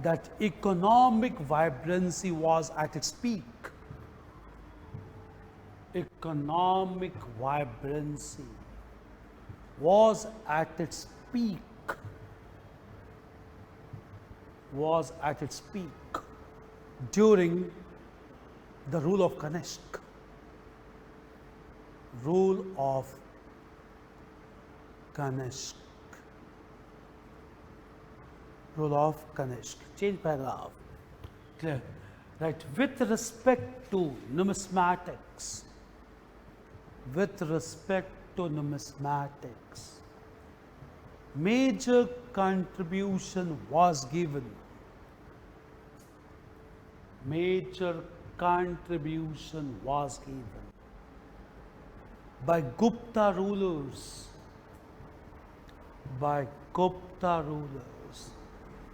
S1: that economic vibrancy was at its peak. Economic vibrancy was at its peak. During the rule of Kanishk. Change paragraph. Clear? Right. With respect to numismatics, major contribution was given. By Gupta rulers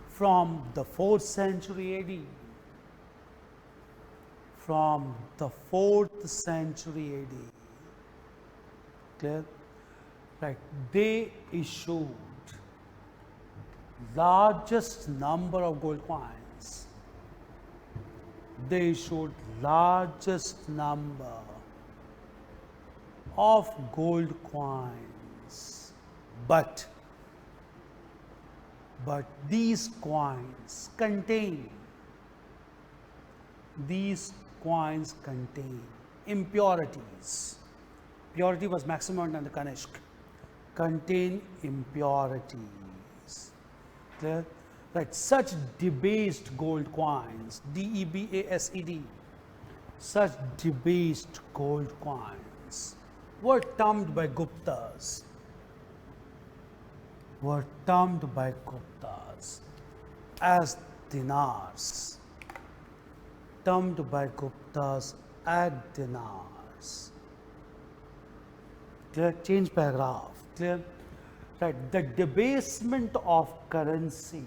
S1: from the 4th century AD. Clear? Right. They issued largest number of gold coins. But these coins contain impurities. Purity was maximum under Kanishk. Contain impurities. Clear? Right, such debased gold coins, DEBASED, such debased gold coins were termed by Guptas, as dinars, termed by Guptas as dinars. Clear? Change paragraph. Clear? Right. The debasement of currency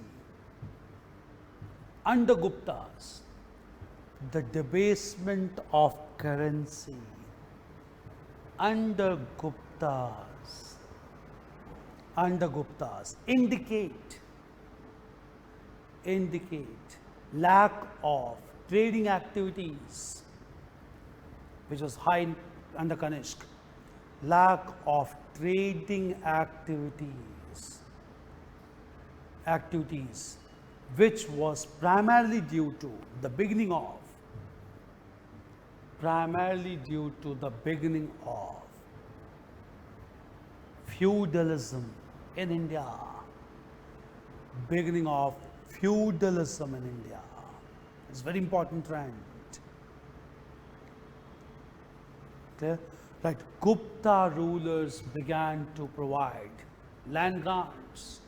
S1: under Guptas, the debasement of currency under Guptas indicate lack of trading activities, which was high under Kanishk, lack of trading activities, which was primarily due to the beginning of feudalism in India. Beginning of feudalism in India. It's a very important trend. Clear? Right. Gupta rulers began to provide land grants.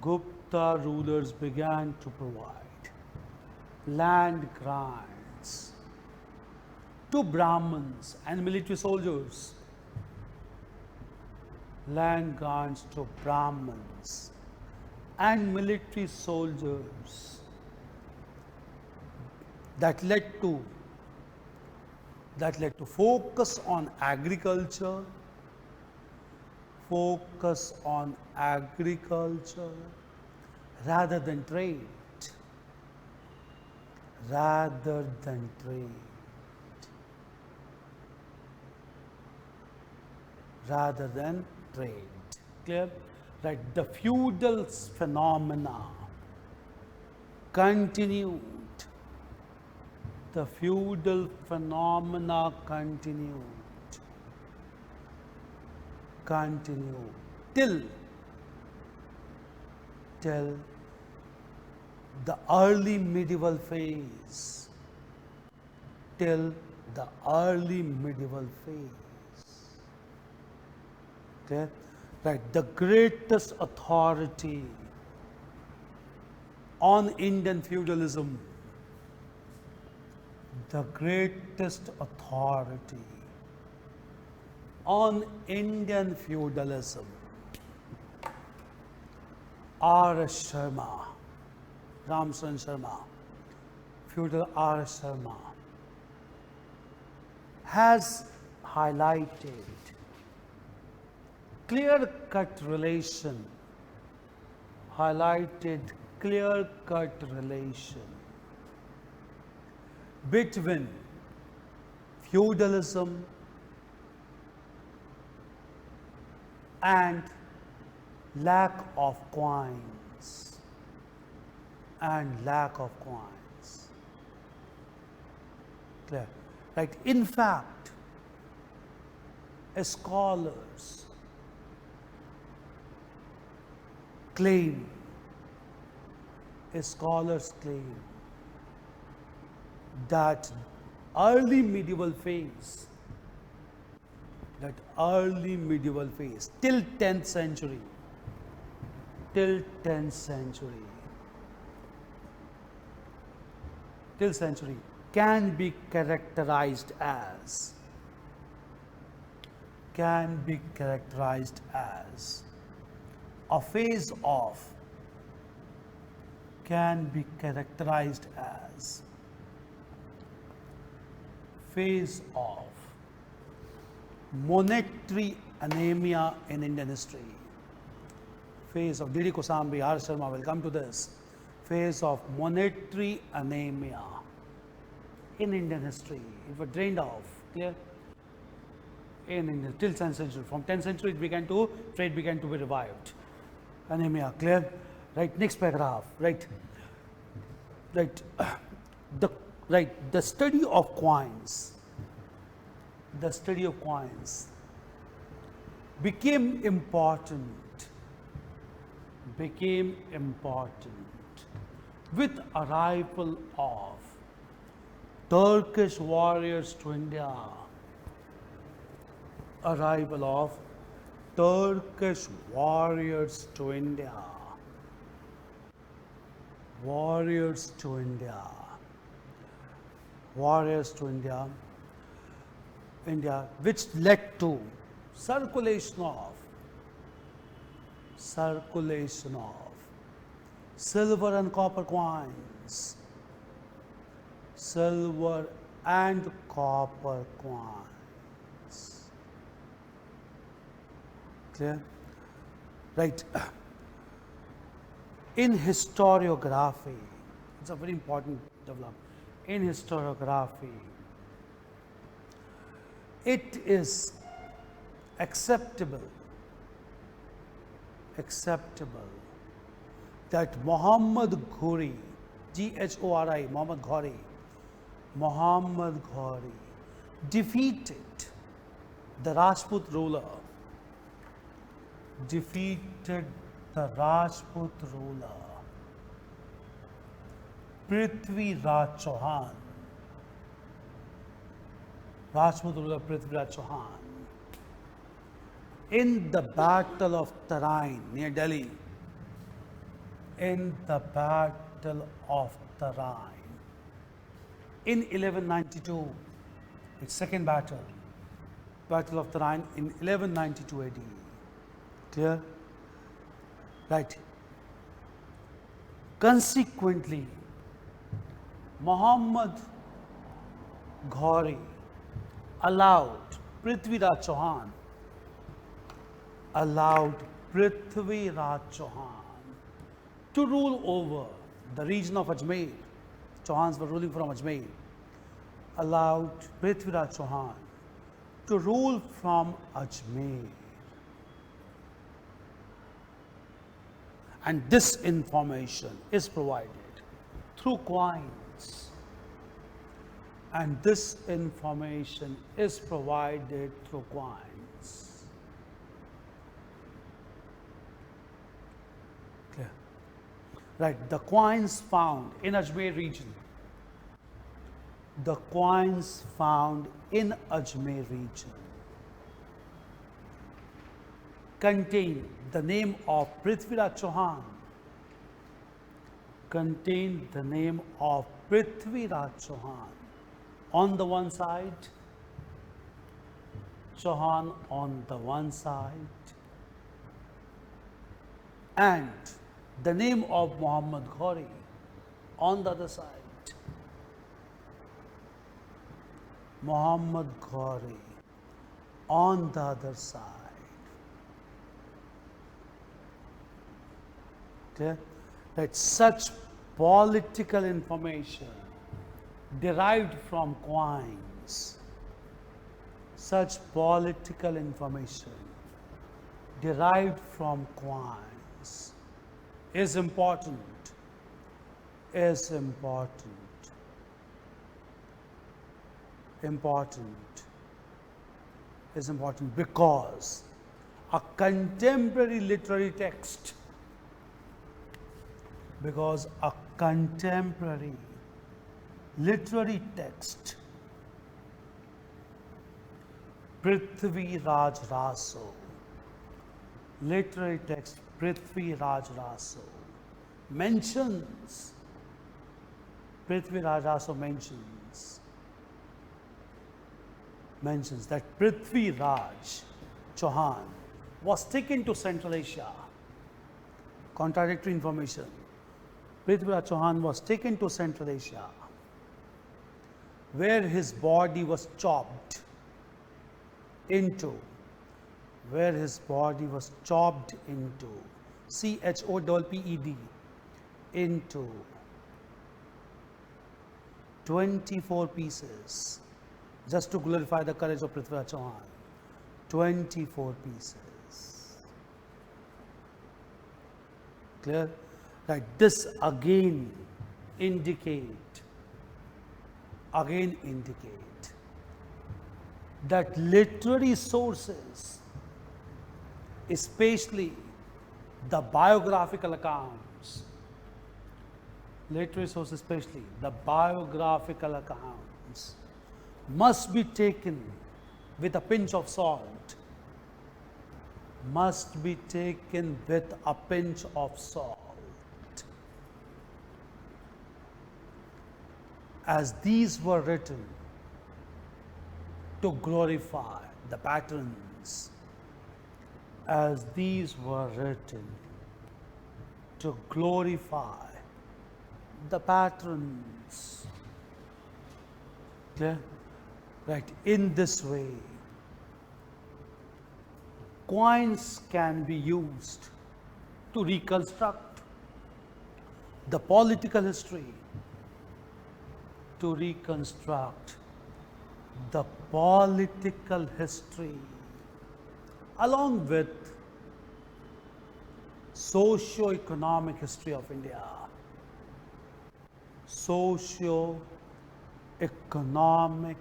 S1: Gupta rulers began to provide land grants to Brahmins and military soldiers. Land grants to Brahmins and military soldiers. That led to focus on agriculture, rather than trade. Clear? Right. The feudal phenomena continued. Till the early medieval phase. Okay? Right. The greatest authority on Indian feudalism, R.S. Sharma, Ramsaran Sharma, feudal R.S. Sharma, has highlighted clear-cut relation between feudalism and lack of coins. Clear? Right. In fact, scholars claim that early medieval phase till 10th century can be characterized as a phase of monetary anemia in Indian history. Phase of D.D. Kosambi, R. Sharma will come to this. Phase of monetary anemia in Indian history. It was drained off. Clear? In India till 10th century. From 10th century, trade began to be revived. Anemia. Clear? Right. Next paragraph. Right. The study of coins. became important became important with arrival of Turkish warriors to India. Arrival of Turkish warriors to India. Warriors to India. Warriors to India. India, which led to circulation of silver and copper coins. Silver and copper coins. Clear? Right. In historiography, it's a very important development. In historiography, it is acceptable that Muhammad Ghori, G-H-O-R-I, Muhammad Ghori defeated the Rajput ruler, Prithvi Raj Chauhan, Rajput ruler Prithvi Raj Chauhan, in the Battle of Tarain near Delhi. In the Battle of Tarain in 1192, its second battle, Battle of Tarain in 1192 AD. Clear? Right. Consequently, Muhammad Ghori allowed Prithvi Raj Chauhan to rule over the region of Ajmer. Chauhans were ruling from Ajmer. Allowed Prithvi Raj Chauhan to rule from Ajmer. And this information is provided through coins. And this information is provided through coins. Clear? Right, the coins found in Ajmer region. The coins found in Ajmer region contain the name of Prithvi Raj Chauhan. Contain the name of Prithvi Raj Chauhan. On the one side, Chauhan on the one side, and the name of Muhammad Ghori on the other side. Muhammad Ghori on the other side. Okay? That such political information derived from coins, such political information derived from coins is important, because a contemporary literary text, Prithvi Raj Raso, literary text Prithvi Raj Raso mentions, Prithvi Raj Raso mentions that Prithvi Raj Chauhan was taken to Central Asia. Contradictory information. Prithvi Raj Chauhan was taken to Central Asia, where his body was chopped into, CHOPPED, into 24 pieces, just to glorify the courage of Prithvi Raj Chauhan. 24 pieces. Clear? Right. This again indicate that literary sources, especially the biographical accounts, literary sources especially, the biographical accounts must be taken with a pinch of salt. Must be taken with a pinch of salt. As these were written to glorify the patrons, as these were written to glorify the patrons. Clear? Right. In this way, coins can be used to reconstruct the political history, to reconstruct the political history, along with socio-economic history of India. Socio-economic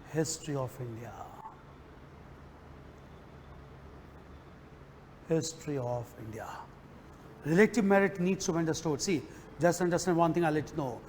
S1: history of India. History of India. Relative merit needs to be understood. See, just understand one thing, I'll let you know.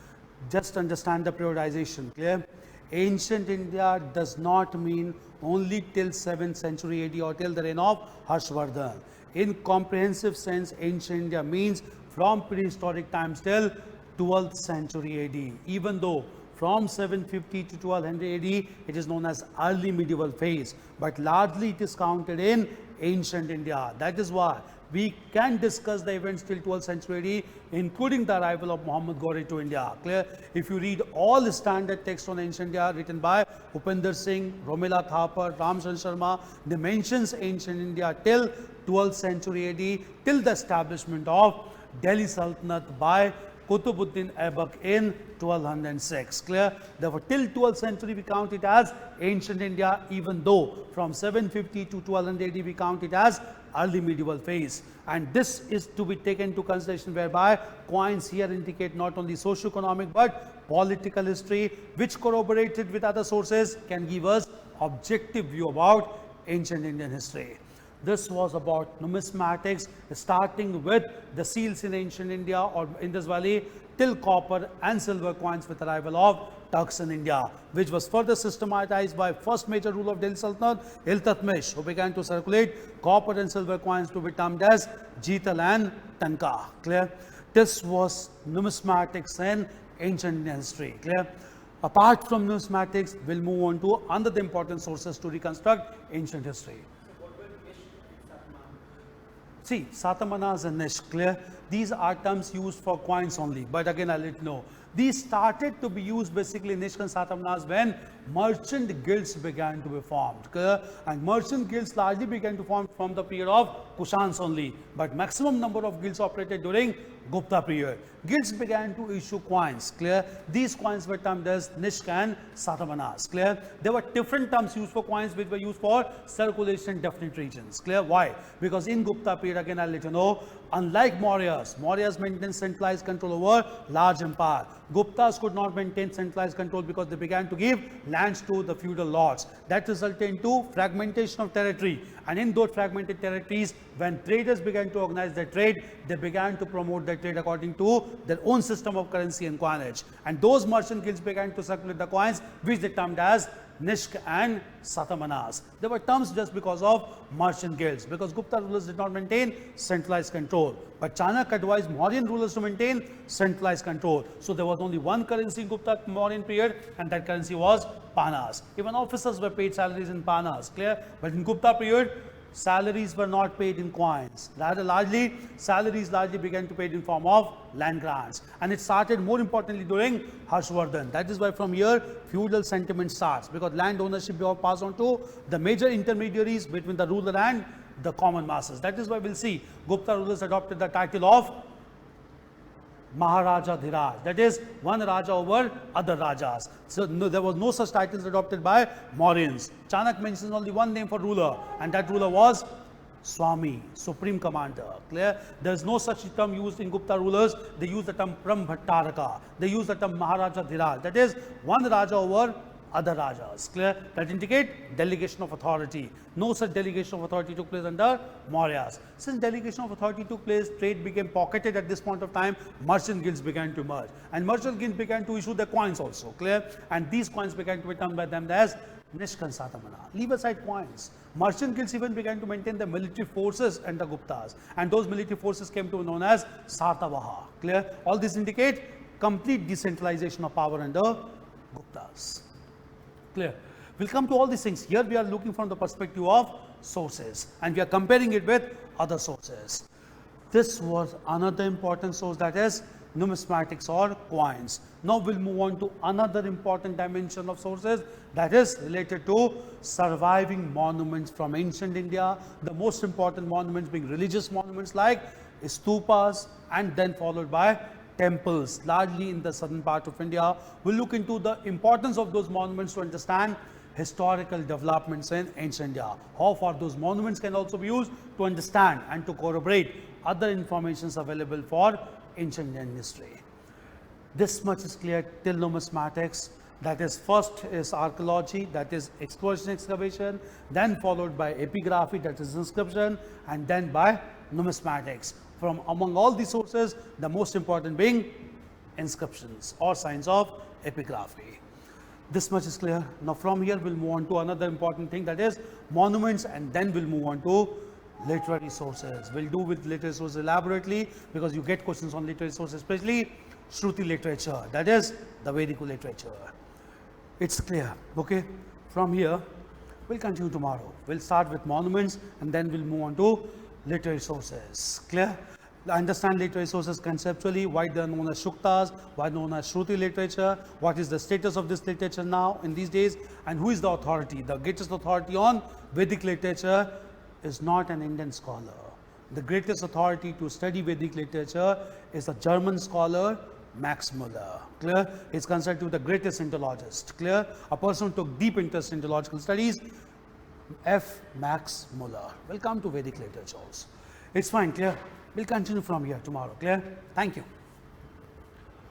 S1: Just understand the periodization. Clear? Ancient India does not mean only till 7th century AD or till the reign of Harshvardhan. In comprehensive sense, ancient India means from prehistoric times till 12th century AD. Even though from 750 to 1200 AD, it is known as early medieval phase, but largely it is counted in ancient India. That is why we can discuss the events till 12th century AD, including the arrival of Muhammad Ghori to India. Clear? If you read all the standard texts on ancient India written by Upinder Singh, Romila Thapar, Ramcharan Sharma, they mentions ancient India till 12th century AD, till the establishment of Delhi Sultanate by Qutubuddin Aibak in 1206. Clear? Therefore, till 12th century we count it as ancient India, even though from 750 to 1200 AD we count it as early medieval phase. And this is to be taken into consideration, whereby coins here indicate not only socio-economic but political history, which corroborated with other sources can give us objective view about ancient Indian history. This was about numismatics, starting with the seals in ancient India or Indus Valley till copper and silver coins with arrival of Turks in India, which was further systematized by first major ruler of Delhi Sultanate, Iltutmish, who began to circulate copper and silver coins to be termed as Jital and Tanka. Clear? This was numismatics in ancient Indian history. Clear? Apart from numismatics, we'll move on to another important sources to reconstruct ancient history. See, Satamanas and Nish, clear? These are terms used for coins only, but again I'll let you know. These started to be used basically in Nishk and Satamanas when merchant guilds began to be formed. Clear? And merchant guilds largely began to form from the period of Kushans only, but maximum number of guilds operated during Gupta period. Guilds began to issue coins. Clear? These coins were termed as Nishk and Satamanas. Clear? There were different terms used for coins which were used for circulation in definite regions. Clear? Why? Because in Gupta period, again I'll let you know, unlike Mauryas maintained centralized control over large empire. Guptas could not maintain centralized control because they began to give lands to the feudal lords. That resulted into fragmentation of territory. And in those fragmented territories, when traders began to organize their trade, they began to promote their trade according to their own system of currency and coinage. And those merchant guilds began to circulate the coins, which they termed as Nishk and Satamanas. They were terms just because of merchant guilds, because Gupta rulers did not maintain centralized control. But Chanakya advised Mauryan rulers to maintain centralized control. So there was only one currency in Gupta Mauryan period, and that currency was Panas. Even officers were paid salaries in Panas. Clear? But in Gupta period, salaries were not paid in coins. Rather, salaries began to be paid in form of land grants. And it started more importantly during Harshvardhan. That is why from here, feudal sentiment starts, because land ownership was passed on to the major intermediaries between the ruler and the common masses. That is why we'll see Gupta rulers adopted the title of Maharaja Dhiraj, that is one Raja over other Rajas. So no, there was no such titles adopted by Mauryans. Chanakya mentions only one name for ruler, and that ruler was Swami, Supreme Commander. Clear? There is no such term used in Gupta rulers. They use the term Brahmbhattaraka. They use the term Maharaja Dhiraj, that is one Raja over other Rajas. Clear? That indicate delegation of authority. No such delegation of authority took place under Mauryas. Since delegation of authority took place, trade became pocketed at this point of time, merchant guilds began to emerge. And merchant guilds began to issue their coins also. Clear? And these coins began to be termed by them as Nishkansatamana. Leave aside coins. Merchant guilds even began to maintain the military forces under Guptas. And those military forces came to be known as Sartavaha. Clear? All this indicate complete decentralization of power under Guptas. Clear? We'll come to all these things. Here we are looking from the perspective of sources and we are comparing it with other sources. This was another important source, that is numismatics or coins. Now we'll move on to another important dimension of sources, that is related to surviving monuments from ancient India. The most important monuments being religious monuments like stupas and then followed by temples, largely in the southern part of India. We'll look into the importance of those monuments to understand historical developments in ancient India. How far those monuments can also be used to understand and to corroborate other informations available for ancient Indian history. This much is clear till numismatics. That is, first is archaeology, that is exploration excavation, then followed by epigraphy, that is inscription, and then by numismatics. From among all these sources, the most important being inscriptions or signs of epigraphy. This much is clear. Now from here we'll move on to another important thing, that is monuments, and then we'll move on to literary sources. We'll do with literary sources elaborately because you get questions on literary sources, especially Shruti literature, that is the Vedic literature. It's clear, okay? From here we'll continue tomorrow. We'll start with monuments and then we'll move on to literary sources. Clear? Understand literary sources conceptually, why they are known as Shuktas, why known as Shruti literature, what is the status of this literature now in these days, and who is the authority. The greatest authority on Vedic literature is not an Indian scholar. The greatest authority to study Vedic literature is a German scholar, Max Muller. Clear? He is considered to be the greatest Indologist. Clear? A person who took deep interest in Indological studies, F. Max Muller. We'll come to Vedic literature also. It's fine, clear? We'll continue from here tomorrow. Clear? Thank you.